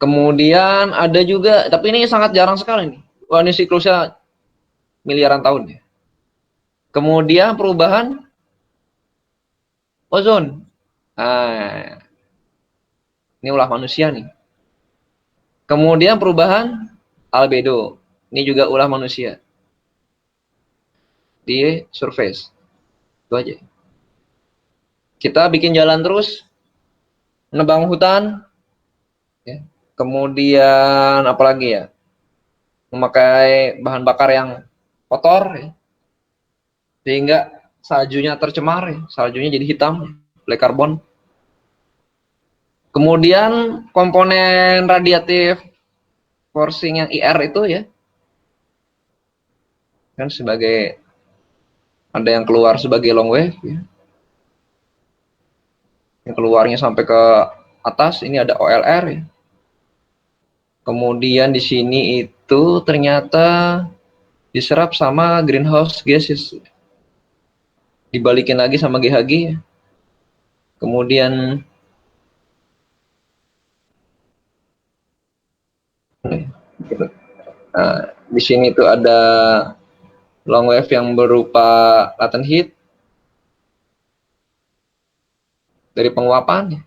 Kemudian ada juga, tapi ini sangat jarang sekali nih. Wah, ini siklusnya miliaran tahun ya. Kemudian perubahan ozon. Nah, ini ulah manusia nih. Kemudian perubahan albedo. Ini juga ulah manusia. Di surface. Itu aja. Kita bikin jalan terus. Menebang hutan. Ya. Kemudian apalagi ya? Memakai bahan bakar yang kotor. Ya. Sehingga saljunya tercemar. Ya. Saljunya jadi hitam. Oleh karbon. Kemudian komponen radiatif forcing yang IR itu ya. Kan sebagai ada yang keluar sebagai long wave ya. Yang keluarnya sampai ke atas ini ada OLR ya. Kemudian di sini itu ternyata diserap sama greenhouse gases. Dibalikin lagi sama GHG ya. Kemudian di sini tuh ada long wave yang berupa latent heat dari penguapan.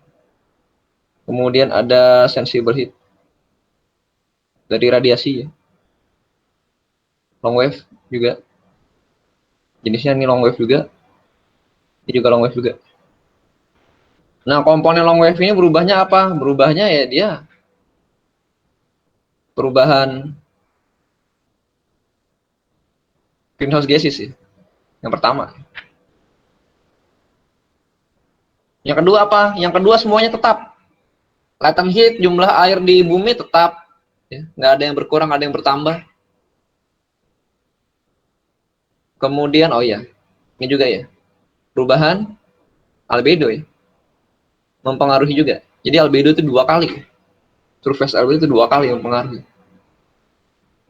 Kemudian ada sensible heat dari radiasi ya. Long wave juga. Jenisnya ini long wave juga. Ini juga long wave juga. Nah, komponen long wave ini berubahnya apa? Berubahnya ya dia perubahan greenhouse gases ya. Yang pertama. Yang kedua apa? Yang kedua semuanya tetap. Latent heat, jumlah air di bumi tetap. Ya. Nggak ada yang berkurang, nggak ada yang bertambah. Kemudian, oh iya, ini juga ya. Perubahan albedo ya. Mempengaruhi juga. Jadi albedo itu 2 kali. Surface albedo itu 2 kali mempengaruhi.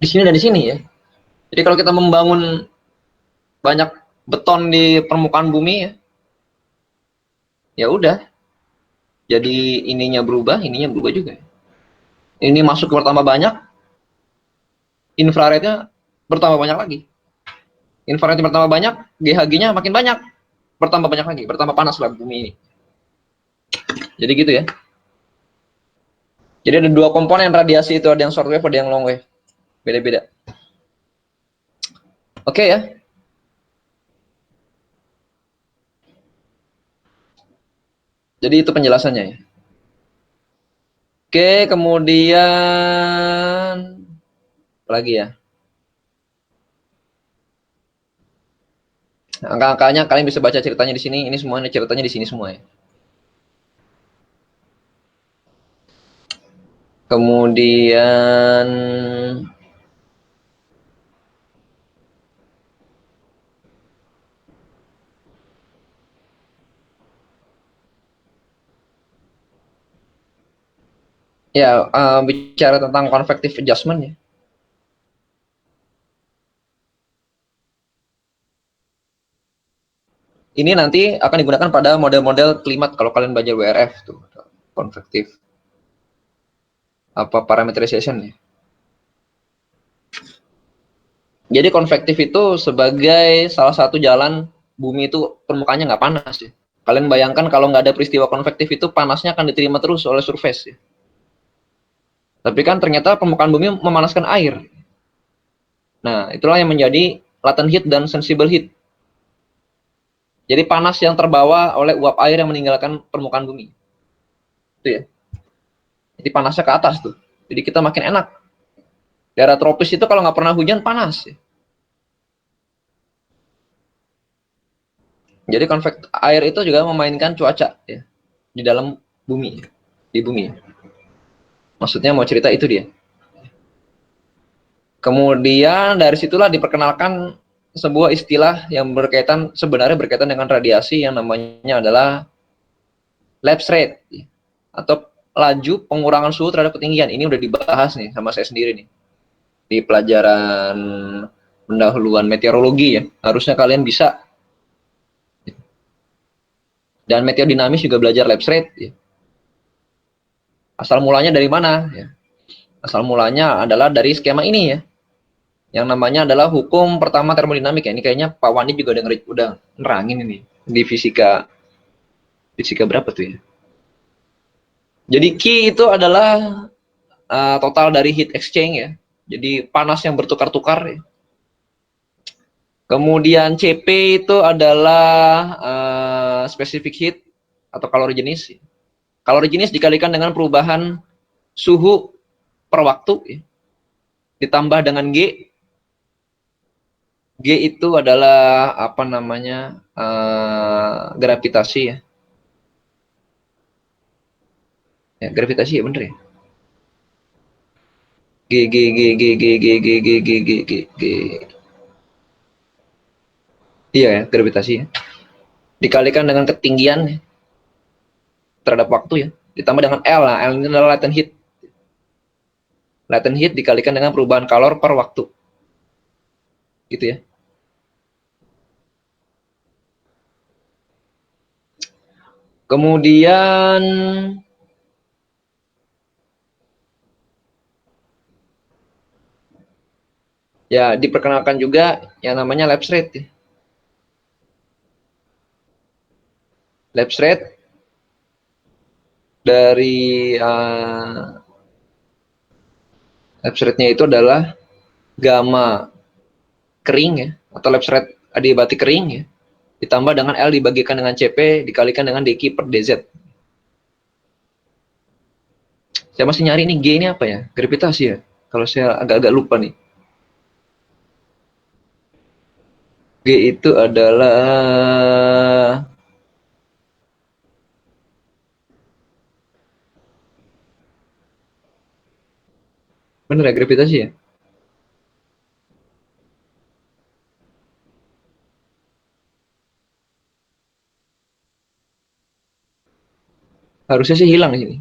Di sini dan di sini ya. Jadi kalau kita membangun banyak beton di permukaan bumi ya, ya udah. Jadi ininya berubah juga. Ini masuk bertambah banyak, infrarednya bertambah banyak lagi. Infrarednya bertambah banyak, GHG-nya makin banyak, bertambah banyak lagi, bertambah panas lah bumi ini. Jadi gitu ya. Jadi ada 2 komponen radiasi itu, ada yang short wave, ada yang long wave. Beda-beda. Oke ya. Jadi itu penjelasannya ya. Oke, kemudian apa lagi ya? Angka-angkanya kalian bisa baca ceritanya di sini. Ini semuanya ceritanya di sini semua ya. Kemudian ya, bicara tentang convective adjustment ya. Ini nanti akan digunakan pada model-model klimat kalau kalian belajar WRF tuh, convective parameterization ya. Jadi konvektif itu sebagai salah satu jalan bumi itu permukaannya nggak panas ya. Kalian bayangkan kalau nggak ada peristiwa konvektif itu panasnya akan diterima terus oleh surface ya. Tapi kan ternyata permukaan bumi memanaskan air. Nah, itulah yang menjadi latent heat dan sensible heat. Jadi panas yang terbawa oleh uap air yang meninggalkan permukaan bumi. Itu ya. Jadi panasnya ke atas tuh. Jadi kita makin enak. Daerah tropis itu kalau nggak pernah hujan panas ya. Jadi air itu juga memainkan cuaca ya di dalam bumi, di bumi. Maksudnya mau cerita itu dia. Kemudian dari situlah diperkenalkan sebuah istilah yang sebenarnya berkaitan dengan radiasi yang namanya adalah lapse rate atau laju pengurangan suhu terhadap ketinggian. Ini udah dibahas nih sama saya sendiri nih di pelajaran pendahuluan meteorologi ya. Harusnya kalian bisa. Dan meteodinamis juga belajar lapse rate ya. Asal mulanya dari mana ya? Asal mulanya adalah dari skema ini ya. Yang namanya adalah hukum pertama termodinamik ya. Ini kayaknya Pak Wandi juga udah nerangin ini di fisika berapa tuh ya. Jadi Q itu adalah total dari heat exchange ya. Jadi panas yang bertukar-tukar ya. Kemudian CP itu adalah specific heat atau kalori jenis. Kalori jenis dikalikan dengan perubahan suhu per waktu ya. Ditambah dengan G. G itu adalah apa namanya gravitasi ya. Ya, gravitasi ya bener ya. G G G G G G G G G G G G. Iya ya, gravitasi ya. Dikalikan dengan ketinggian ya, terhadap waktu ya. ditambah dengan L. Nah, L ini adalah latent heat. Latent heat dikalikan dengan perubahan kalor per waktu. Gitu ya. Kemudian ya diperkenalkan juga yang namanya lapse rate ya. Lapse rate dari lapse rate-nya itu adalah gamma kering ya, atau lapse rate adiabatik kering ya, ditambah dengan L dibagikan dengan CP dikalikan dengan dq per dz. Saya masih nyari nih G ini apa ya? Gravitasi ya. Kalau saya agak-agak lupa nih. G itu adalah bener ya, gravitasi ya? Harusnya sih hilang di sini.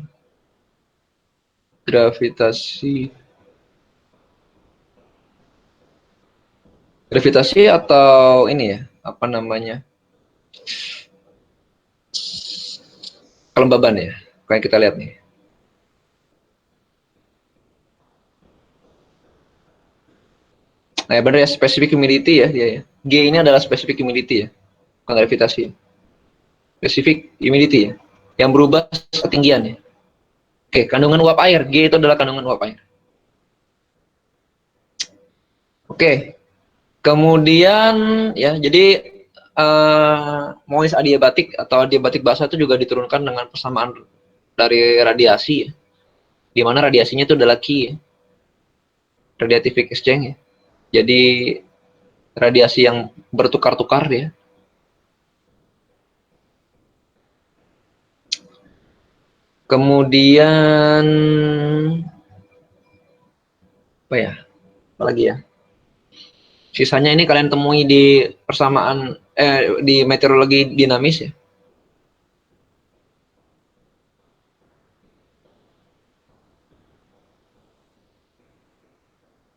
Gravitasi. Gravitasi atau ini ya, apa namanya? Kelembaban ya. Kayak kita lihat nih. Nah, ya benar ya, specific humidity ya dia ya. G ini adalah specific humidity ya, bukan gravitasi. Specific humidity ya, yang berubah ketinggian ya. Oke, kandungan uap air. G itu adalah kandungan uap air. Oke, kemudian ya, jadi moist adiabatik atau adiabatik basah itu juga diturunkan dengan persamaan dari radiasi ya, di mana radiasinya itu adalah Q ya, radiative exchange ya. Jadi radiasi yang bertukar-tukar ya. Kemudian apa ya? Apalagi ya? Sisanya ini kalian temui di persamaan di meteorologi dinamis ya.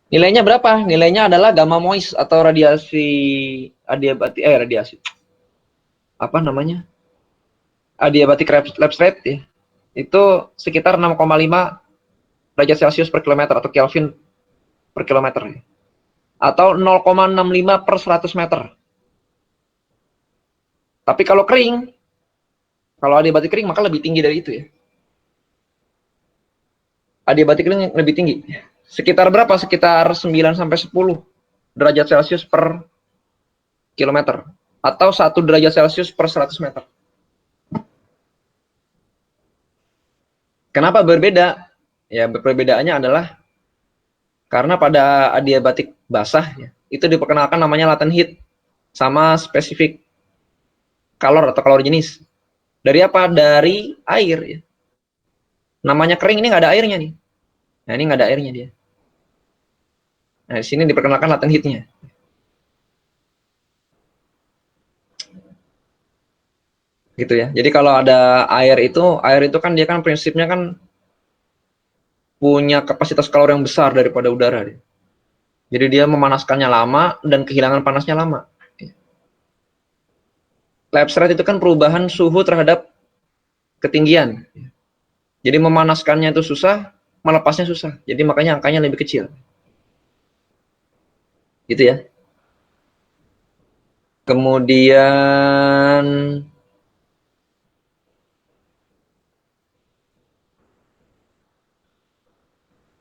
Nilainya berapa? Nilainya adalah gamma moist atau radiasi adiabatik radiasi. Apa namanya? Adiabatik lapse rate ya. Itu sekitar 6,5 derajat Celcius per kilometer atau Kelvin per kilometer ya. Atau 0,65 per 100 meter. Tapi kalau kering, kalau adiabatik kering maka lebih tinggi dari itu ya. Adiabatik kering lebih tinggi. Sekitar berapa? Sekitar 9 sampai 10 derajat Celcius per kilometer atau 1 derajat Celcius per 100 meter. Kenapa berbeda? Ya, perbedaannya adalah karena pada adiabatik basah ya, itu diperkenalkan namanya latent heat sama spesifik kalor atau kalor jenis. Dari apa? Dari air ya. Namanya kering ini nggak ada airnya nih. Nah, ini nggak ada airnya dia. Nah, di sini diperkenalkan latent heat-nya. Gitu ya. Jadi kalau ada air itu kan dia kan prinsipnya kan punya kapasitas kalor yang besar daripada udara. Jadi dia memanaskannya lama dan kehilangan panasnya lama. Lapse rate itu kan perubahan suhu terhadap ketinggian. Jadi memanaskannya itu susah, melepasnya susah. Jadi makanya angkanya lebih kecil. Gitu ya. Kemudian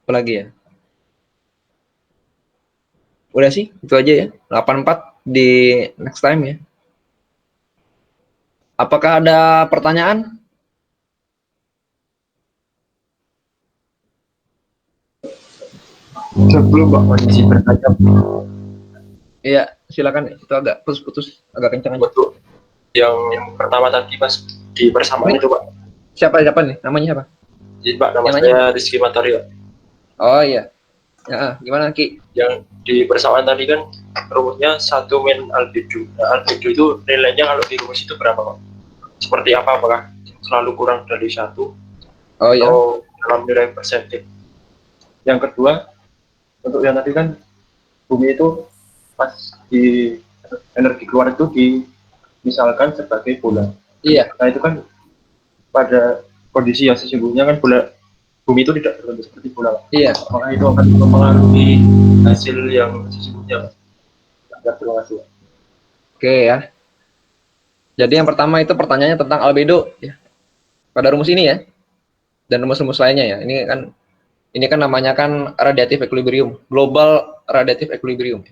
apa lagi ya? Udah sih, itu aja ya. 84 di next time ya. Apakah ada pertanyaan? Sebelum Pak kondisi berkaca Iya, silakan. Itu agak putus-putus, agak kencang aja. untuk yang pertama tadi pas di persamaan itu Pak. Siapa nih? Namanya siapa? Jadi Pak, nama Yang saya Rizky Matario. Oh iya. Ya, gimana Ki? Yang di persamaan tadi kan rumusnya 1 min albedo. Nah, albedo itu nilainya kalau di rumus itu berapa Pak? Seperti apa? Apakah selalu kurang dari 1 Oh ya. atau dalam nilai persentif. Yang kedua, untuk yang tadi kan bumi itu pas di energi keluar itu misalkan sebagai bola. Iya. Nah itu kan pada kondisi yang sesungguhnya kan bumi itu tidak berbentuk seperti bola. Iya. Maka itu akan mempengaruhi hasil yang sesungguhnya. Terima kasih. Oke ya. Jadi yang pertama itu pertanyaannya tentang albedo ya. Pada rumus ini ya. Dan rumus-rumus lainnya ya. Ini kan namanya kan radiative equilibrium, global radiative equilibrium.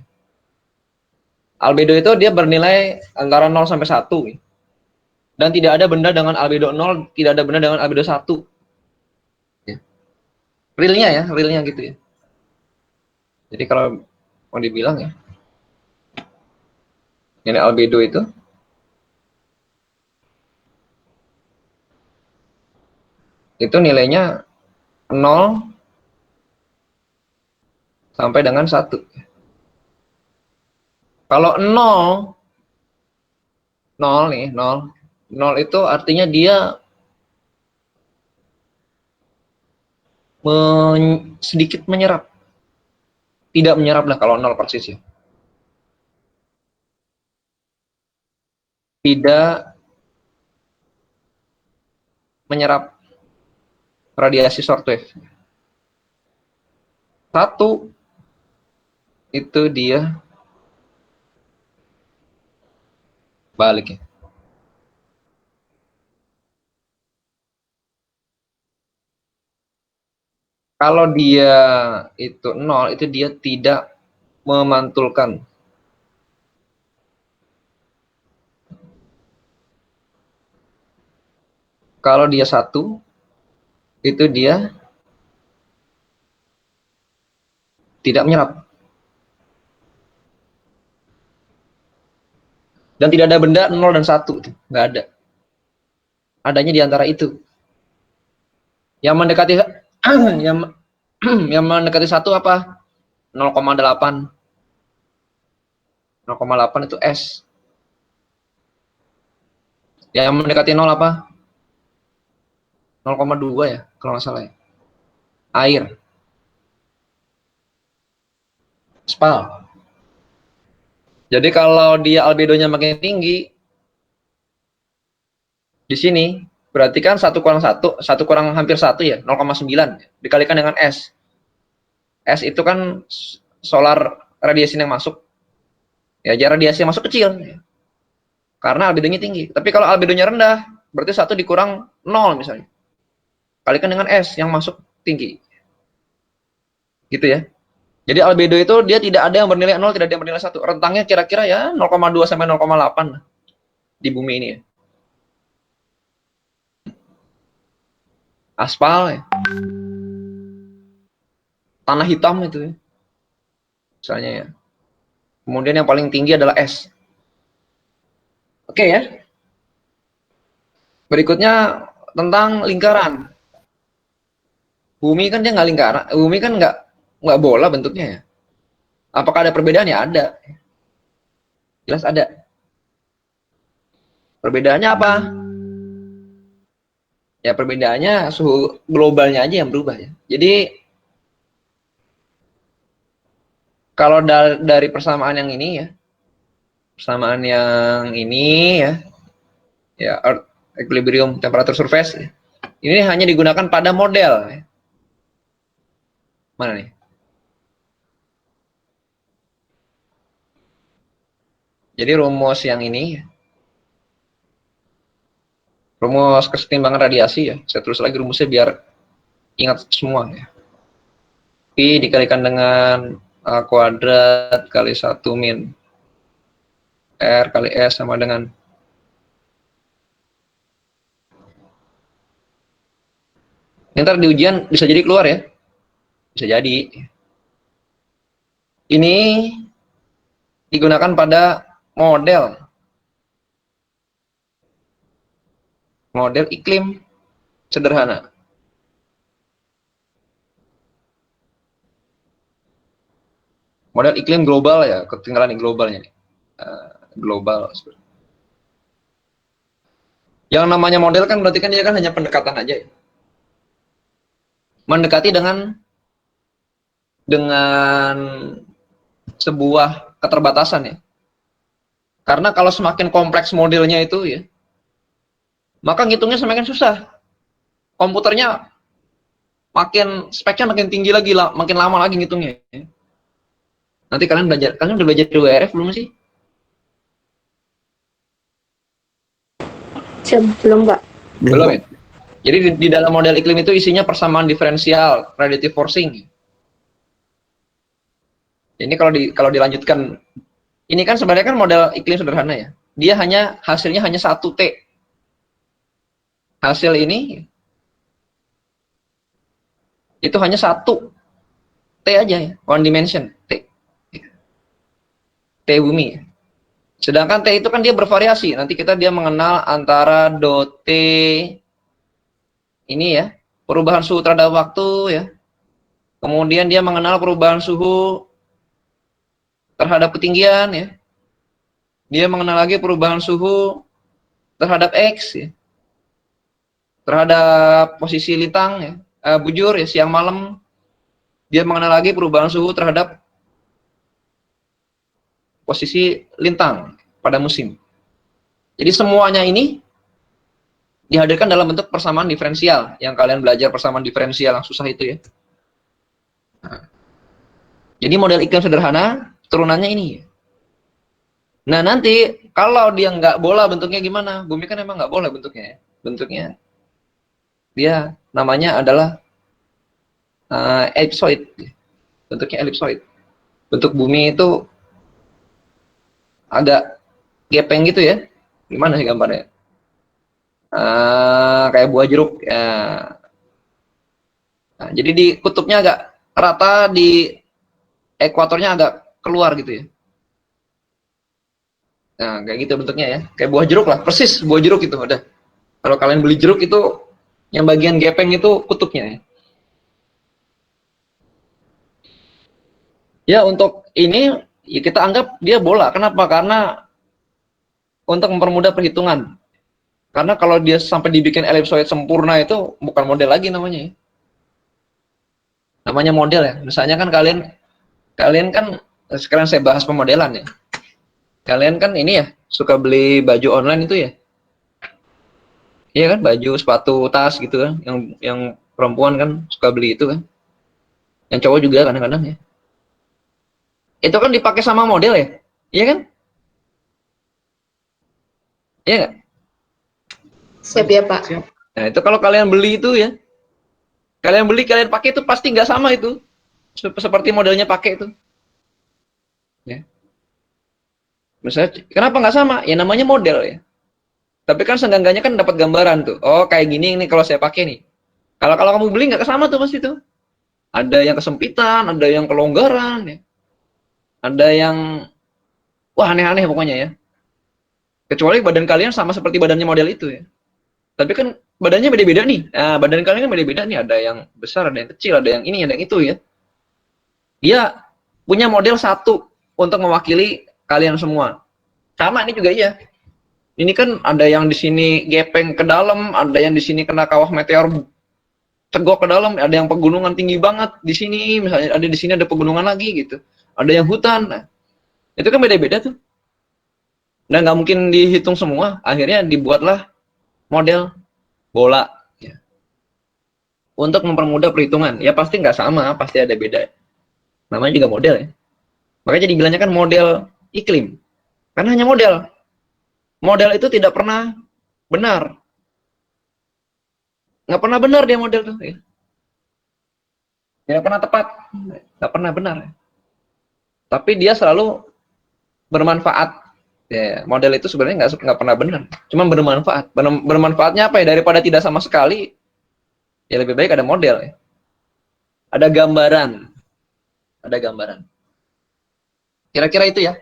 Albedo itu dia bernilai antara 0 sampai 1. Dan tidak ada benda dengan albedo 0, tidak ada benda dengan albedo 1. Ya. Realnya gitu ya. Jadi kalau mau dibilang ya, ini albedo itu nilainya 0 sampai dengan 1. Kalau 0 nih, 0 itu artinya dia sedikit menyerap. Tidak menyerap lah kalau 0 persis ya. Tidak menyerap radiasi shortwave. 1 itu dia balik ya. Kalau dia itu 0, itu dia tidak memantulkan. Kalau dia 1, itu dia tidak menyerap. Dan tidak ada benda 0 dan 1. Nggak ada. Adanya di antara itu. Yang mendekati yang mendekati 1 apa? 0,8. 0,8 itu S. Yang mendekati 0 apa? 0,2 ya, kalau nggak salah ya. Air. Spal. Jadi kalau dia albedonya makin tinggi, di sini berarti kan 1 kurang 1, 1 kurang hampir 1 ya, 0,9 dikalikan dengan S. S itu kan solar radiasi yang masuk. Ya, jarak radiasi yang masuk kecil. Karena albedonya tinggi. Tapi kalau albedonya rendah, berarti 1 dikurang 0 misalnya. Kalikan dengan S yang masuk tinggi. Gitu ya. Jadi albedo itu dia tidak ada yang bernilai 0, tidak ada yang bernilai 1. Rentangnya kira-kira ya 0,2 sampai 0,8 di bumi ini ya. Aspal ya. Tanah hitam itu ya. Misalnya ya. Kemudian yang paling tinggi adalah es. Oke ya. Berikutnya tentang lingkaran. Bumi kan dia nggak lingkaran. Bumi kan nggak bola bentuknya ya. Apakah ada perbedaan? Ya ada. Jelas ada. Perbedaannya apa? Ya perbedaannya suhu globalnya aja yang berubah ya. Jadi kalau dari persamaan yang ini ya, persamaan yang ini ya Earth equilibrium temperature surface ya, ini hanya digunakan pada model ya. Mana nih? Jadi rumus yang ini, rumus kesetimbangan radiasi ya, saya tulis lagi rumusnya biar ingat semua ya. Pi dikalikan dengan A kuadrat kali 1 min R kali S sama dengan ini ntar di ujian bisa jadi keluar ya. Bisa jadi. Ini digunakan pada model iklim sederhana. Model iklim global ya, ketinggalan di globalnya nih. Global. Yang namanya model kan berarti kan dia kan hanya pendekatan aja ya. mendekati dengan sebuah keterbatasan ya. Karena kalau semakin kompleks modelnya itu ya, maka ngitungnya semakin susah. Komputernya speknya makin tinggi lagi, makin lama lagi ngitungnya. Nanti kalian udah belajar di WRF belum sih? Belum, Pak. Belum ya? Jadi di dalam model iklim itu isinya persamaan diferensial, radiative forcing. Ini kalau dilanjutkan, ini kan sebenarnya kan model iklim sederhana ya. Dia hasilnya hanya 1 T. Hasil ini itu hanya 1 T aja ya, one dimension T. T bumi. Sedangkan T itu kan dia bervariasi. Nanti dia mengenal antara dot T ini ya, perubahan suhu terhadap waktu ya. Kemudian dia mengenal perubahan suhu terhadap ketinggian ya. Dia mengenal lagi perubahan suhu terhadap X ya. Terhadap posisi lintang ya, bujur ya, siang malam. Dia mengenal lagi perubahan suhu terhadap posisi lintang pada musim. Jadi semuanya ini dihadirkan dalam bentuk persamaan diferensial. Yang kalian belajar persamaan diferensial yang susah itu ya. Nah, jadi model iklim sederhana turunannya ini. Nah nanti kalau dia nggak bola bentuknya gimana? Bumi kan emang nggak bola bentuknya. Bentuknya dia namanya adalah ellipsoid. Bentuknya ellipsoid. Bentuk bumi itu agak gepeng gitu ya. Gimana sih gambarnya? Kayak buah jeruk ya. Nah, jadi di kutubnya agak rata, di ekuatornya agak keluar gitu ya. Nah kayak gitu bentuknya ya, kayak buah jeruk lah, persis buah jeruk itu udah. Kalau kalian beli jeruk itu yang bagian gepeng itu kutubnya ya. Ya untuk ini ya kita anggap dia bola. Kenapa? Karena untuk mempermudah perhitungan. Karena kalau dia sampai dibikin ellipsoid sempurna itu bukan model lagi namanya ya. Namanya model ya. Misalnya kan kalian kan sekarang saya bahas pemodelan ya. Kalian kan ini ya suka beli baju online itu ya. Iya kan, baju, sepatu, tas gitu kan. Yang perempuan kan suka beli itu kan. Yang cowok juga kadang-kadang ya. Itu kan dipakai sama model ya. Iya kan? Iya nggak? Siap ya, Pak. Nah, itu kalau kalian beli itu ya. Kalian pakai itu pasti nggak sama itu. Seperti modelnya pakai itu. Ya. Misalnya, kenapa nggak sama? Ya namanya model ya. Tapi kan seenggaknya kan dapat gambaran tuh. Oh, kayak gini nih kalau saya pakai nih. Kalau kamu beli nggak sama tuh pasti tuh. Ada yang kesempitan, ada yang kelonggaran ya. Ada yang wah aneh-aneh pokoknya ya. Kecuali badan kalian sama seperti badannya model itu ya. Tapi kan badannya beda-beda nih. Nah, badan kalian kan beda-beda nih. Ada yang besar, ada yang kecil, ada yang ini, ada yang itu ya. Dia punya model satu untuk mewakili kalian semua. Sama ini juga iya. Ini kan ada yang di sini gepeng ke dalam, ada yang di sini kena kawah meteor tegok ke dalam, ada yang pegunungan tinggi banget di sini, misalnya ada di sini ada pegunungan lagi gitu. Ada yang hutan. Nah, itu kan beda-beda tuh. Nah, nggak mungkin dihitung semua. Akhirnya dibuatlah model bola ya. Untuk mempermudah perhitungan. Ya pasti nggak sama, pasti ada beda. Namanya juga model ya. Makanya dibilangnya kan model iklim. Karena hanya model. Model itu tidak pernah benar. Nggak pernah benar dia model tuh ya. Nggak pernah tepat. Nggak pernah benar ya. Tapi dia selalu bermanfaat. Ya, model itu sebenarnya nggak pernah benar, cuma bermanfaat. Bermanfaatnya apa ya? Daripada tidak sama sekali, ya lebih baik ada model ya. Ada gambaran. Ada gambaran. Kira-kira itu ya.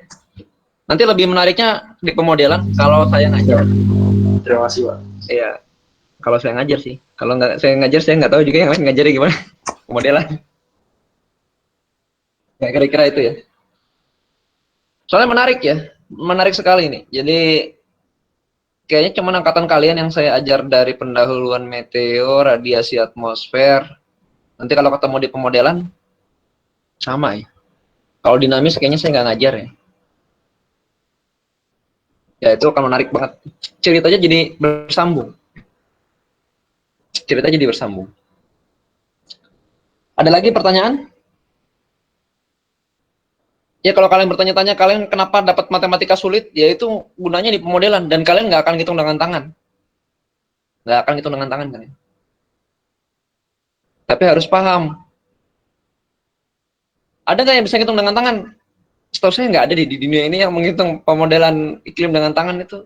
Nanti lebih menariknya di pemodelan kalau saya ngajar. Terima kasih, Pak. Iya. Kalau saya ngajar sih. Kalau nggak saya ngajar, saya nggak tahu juga yang lain ngajarnya gimana. Pemodelan. Ya, kira-kira itu ya. Soalnya menarik ya. Menarik sekali nih. Jadi kayaknya cuma angkatan kalian yang saya ajar dari pendahuluan meteor, radiasi atmosfer, Nanti kalau ketemu di pemodelan sama ya. Kalau dinamis kayaknya saya nggak ngajar ya. Ya itu akan menarik banget. Ceritanya jadi bersambung. Ceritanya jadi bersambung. Ada lagi pertanyaan? Ya kalau kalian bertanya-tanya kalian kenapa dapat matematika sulit, ya itu gunanya di pemodelan dan kalian nggak akan hitung dengan tangan. Nggak akan hitung dengan tangan kalian. Tapi harus paham. Ada nggak yang bisa hitung dengan tangan? Setahu saya nggak ada di dunia ini yang menghitung pemodelan iklim dengan tangan itu.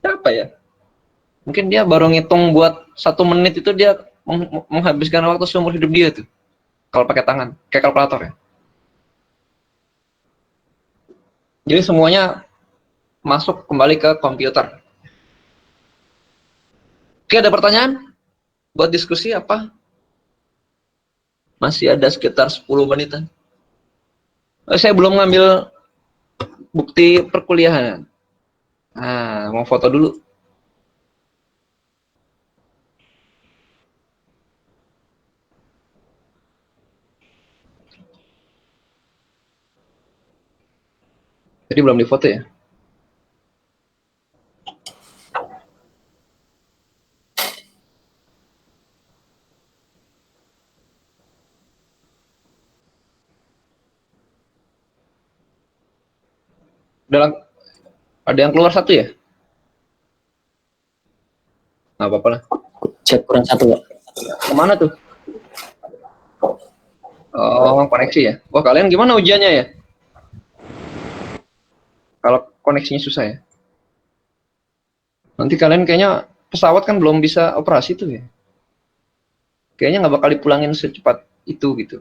Siapa ya? Mungkin dia baru ngitung buat 1 menit itu dia menghabiskan waktu seumur hidup dia tuh. Kalau pakai tangan, kayak kalkulator ya. Jadi semuanya masuk kembali ke komputer. Oke, ada pertanyaan? Buat diskusi apa? Masih ada sekitar 10 menitan. Saya belum ngambil bukti perkuliahan. Nah, mau foto dulu. Jadi belum difoto ya? Ada yang keluar 1 ya? Nggak apa-apa lah. Cek kurang 1, Pak. Kemana tuh? Oh, koneksi ya? Wah, kalian gimana ujiannya ya? Kalau koneksinya susah ya? Nanti kalian kayaknya pesawat kan belum bisa operasi tuh ya? Kayaknya nggak bakal dipulangin secepat itu gitu.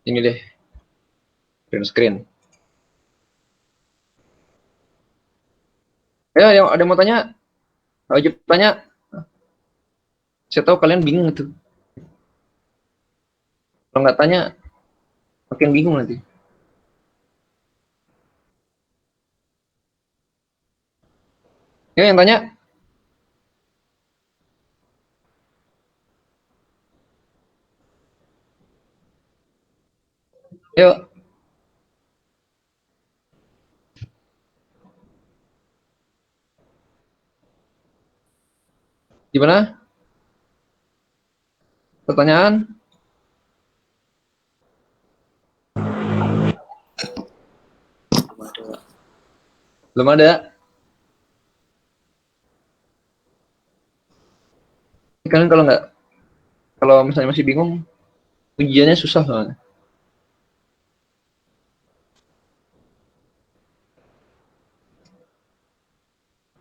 Ini deh, print screen. Ya, ada yang mau tanya? Wajib tanya. Saya tahu kalian bingung itu. Kalau nggak tanya, makin bingung nanti. Ya, yang tanya? Yuk. Gimana? Pertanyaan? Belum ada. Kalian kalau misalnya masih bingung, ujiannya susah soalnya.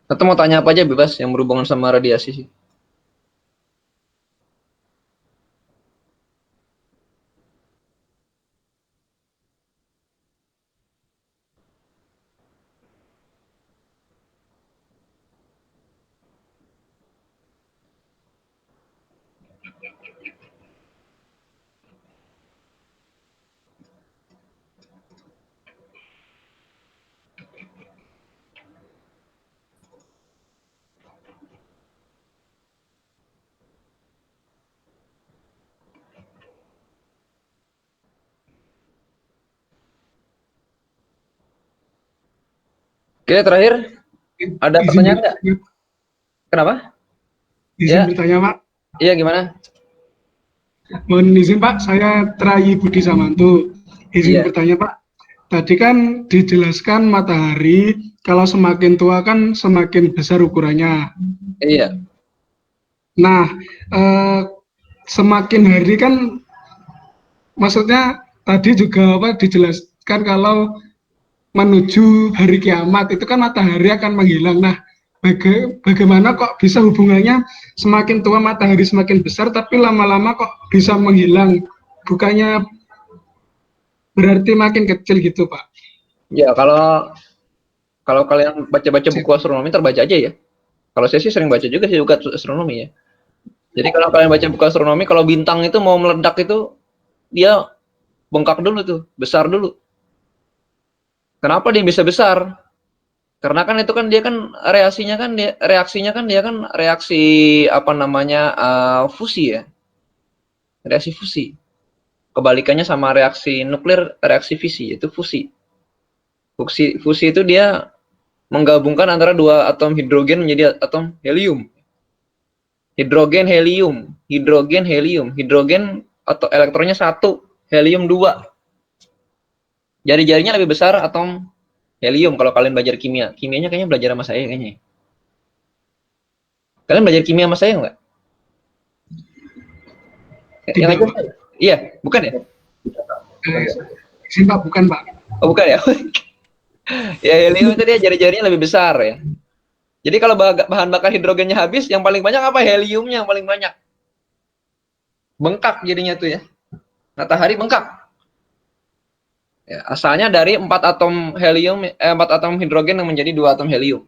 Atau mau tanya apa aja bebas yang berhubungan sama radiasi sih. Oke, terakhir. Ada pertanyaan nggak? Kenapa? Izin Ya. bertanya, Pak. Iya, gimana? Mohon izin, Pak. Saya Trayi Budi Samanto. Izin Iya. bertanya, Pak. Tadi kan dijelaskan matahari kalau semakin tua kan semakin besar ukurannya. Iya. Nah, semakin hari kan maksudnya tadi juga apa dijelaskan kalau menuju hari kiamat itu kan matahari akan menghilang. Nah, bagaimana kok bisa hubungannya semakin tua matahari semakin besar tapi lama-lama kok bisa menghilang? Bukannya berarti makin kecil gitu, Pak? Ya, kalau Kalau kalian baca-baca buku astronomi, terbaca aja ya. Kalau saya sih sering baca juga sih buku astronomi ya. Jadi kalau kalian baca buku astronomi, kalau bintang itu mau meledak itu dia bengkak dulu tuh, besar dulu. Kenapa dia bisa besar? Karena kan itu kan dia kan reaksinya kan reaksi apa namanya fusi ya, reaksi fusi. Kebalikannya sama reaksi nuklir, reaksi fisi itu fusi. Fusi itu dia menggabungkan antara dua atom hidrogen menjadi atom helium. Hidrogen atau elektronnya satu, helium dua. Jari-jarinya lebih besar atom helium kalau kalian belajar kimia. Kimianya kayaknya belajar sama saya kayaknya. Kalian belajar kimia sama saya nggak? Yang Tidak, aja? Pak. Iya, bukan ya? Pak, bukan, Pak. Oh, bukan ya? Ya, helium itu dia jari-jarinya lebih besar ya. Jadi kalau bahan bakar hidrogennya habis, yang paling banyak apa? Heliumnya yang paling banyak. Bengkak jadinya tuh ya. Matahari bengkak. Ya, asalnya dari 4 atom hidrogen yang menjadi 2 atom helium.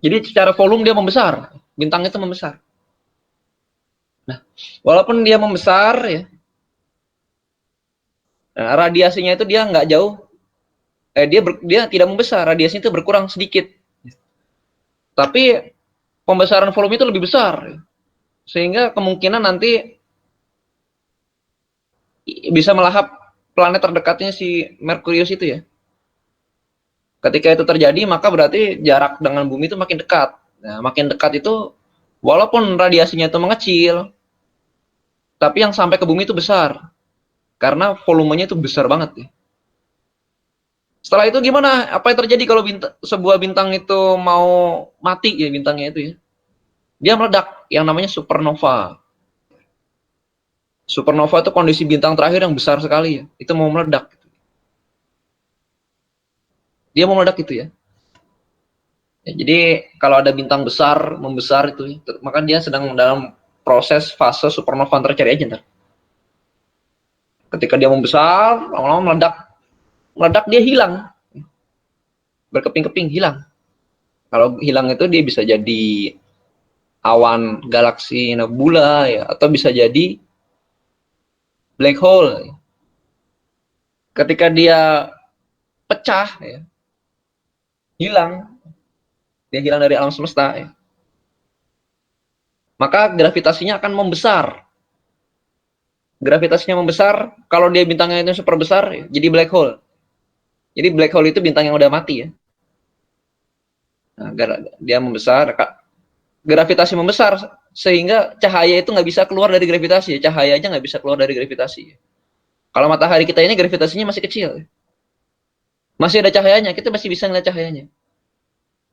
Jadi secara volume dia membesar, bintang itu membesar. Nah, walaupun dia membesar ya, nah, radiasinya itu dia nggak jauh, dia tidak membesar, radiasinya itu berkurang sedikit. Tapi pembesaran volume itu lebih besar, sehingga kemungkinan nanti bisa melahap planet terdekatnya si Merkurius itu ya. Ketika itu terjadi, maka berarti jarak dengan bumi itu makin dekat. Nah, makin dekat itu, walaupun radiasinya itu mengecil, tapi yang sampai ke bumi itu besar. Karena volumenya itu besar banget ya. Setelah itu gimana? Apa yang terjadi kalau sebuah bintang itu mau mati ya bintangnya itu ya? Dia meledak, yang namanya supernova. Supernova itu kondisi bintang terakhir yang besar sekali ya. Itu mau meledak. Dia mau meledak itu ya. Ya, jadi kalau ada bintang besar membesar itu, maka dia sedang dalam proses fase supernova, ntar cari aja ntar. Ketika dia membesar, lama-lama meledak dia hilang, berkeping-keping hilang. Kalau hilang itu dia bisa jadi awan galaksi nebula ya, atau bisa jadi black hole. Ketika dia pecah ya, dia hilang dari alam semesta ya. Maka gravitasinya akan membesar. Gravitasinya membesar, kalau dia bintangnya itu super besar, jadi black hole. Jadi black hole itu bintang yang udah mati ya. Nah, dia membesar, gravitasi membesar, sehingga cahaya itu nggak bisa keluar dari gravitasi. Cahaya aja nggak bisa keluar dari gravitasi. Kalau matahari kita ini gravitasinya masih kecil. Masih ada cahayanya, kita masih bisa ngeliat cahayanya.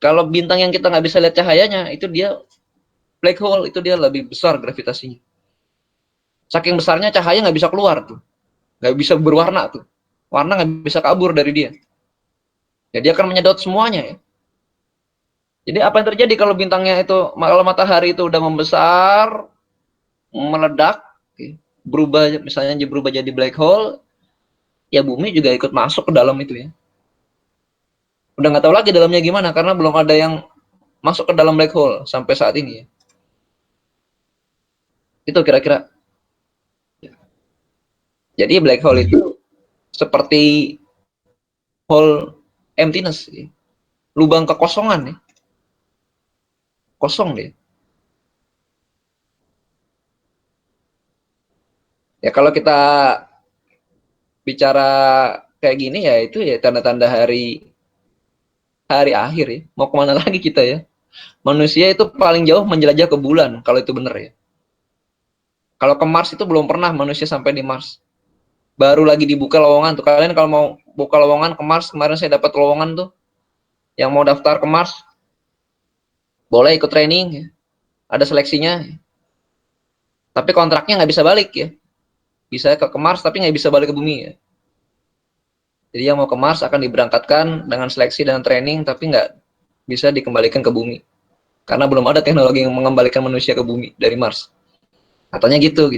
Kalau bintang yang kita nggak bisa lihat cahayanya, itu dia black hole, itu dia lebih besar gravitasinya. Saking besarnya cahaya nggak bisa keluar tuh, nggak bisa berwarna tuh, warna nggak bisa kabur dari dia. Ya, dia akan menyedot semuanya ya. Jadi apa yang terjadi kalau bintangnya itu, kalau matahari itu udah membesar, meledak, misalnya berubah jadi black hole, ya bumi juga ikut masuk ke dalam itu ya. Udah nggak tahu lagi dalamnya gimana karena belum ada yang masuk ke dalam black hole sampai saat ini ya. Itu kira-kira. Jadi black hole itu seperti hole emptiness, ya. Lubang kekosongan ya. Kosong deh. Ya kalau kita bicara kayak gini ya itu ya tanda-tanda hari akhir ya. Mau kemana lagi kita ya? Manusia itu paling jauh menjelajah ke bulan kalau itu benar ya. Kalau ke Mars itu belum pernah manusia sampai di Mars. Baru lagi dibuka lowongan tuh. Kalian kalau mau buka lowongan ke Mars, kemarin saya dapat lowongan tuh. Yang mau daftar ke Mars, boleh ikut training ya. Ada seleksinya. Tapi kontraknya nggak bisa balik ya. Bisa ke Mars tapi nggak bisa balik ke bumi ya. Jadi yang mau ke Mars akan diberangkatkan dengan seleksi dan training tapi nggak bisa dikembalikan ke bumi. Karena belum ada teknologi yang mengembalikan manusia ke bumi dari Mars. Katanya gitu.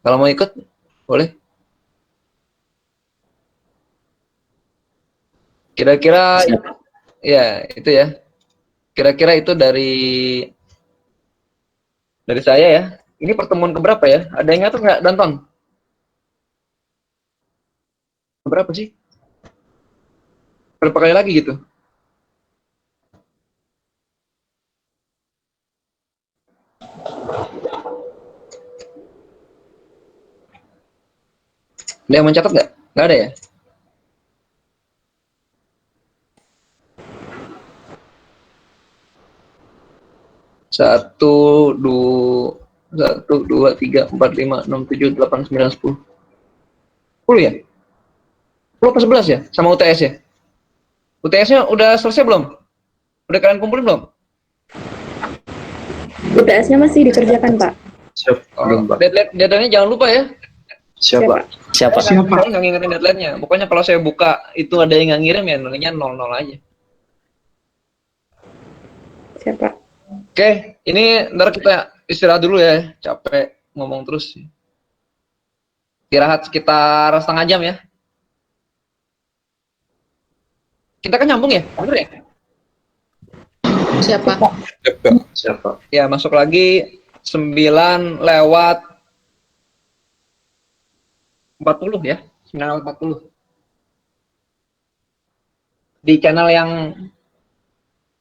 Kalau mau ikut, boleh. Kira-kira ya itu ya. Kira-kira itu dari saya ya. Ini pertemuan keberapa ya? Ada yang ngatur nggak, Danton? Berapa sih? Berapa kali lagi gitu? Ada yang mencatat nggak? Nggak ada ya? Satu, dua, tiga, empat, lima, enam, tujuh, delapan, sembilan, 10. 10 ya? 10 apa 11 ya? Sama UTS ya? UTS-nya udah selesai belum? Udah kalian kumpulin belum? UTS-nya masih dikerjakan, Pak. Siap, belum, Pak. Deadline-nya jangan lupa ya. Siap, Pak. Siapa? Siapa? Saya nggak ngingetin deadline-nya. Pokoknya kalau saya buka itu ada yang nggak ngirim ya nilainya 0-0 aja. Siapa? Oke, ini ntar kita istirahat dulu ya. Capek ngomong terus. Istirahat sekitar setengah jam ya. Kita kan nyambung ya? Bener ya? Siapa? Siap, Pak. Ya, masuk lagi 9 lewat 40 ya. 9 lewat 40. Di channel yang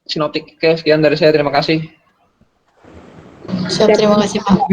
Sinoptik. Oke, sekian dari saya. Terima kasih. Siap, terima kasih, Pak.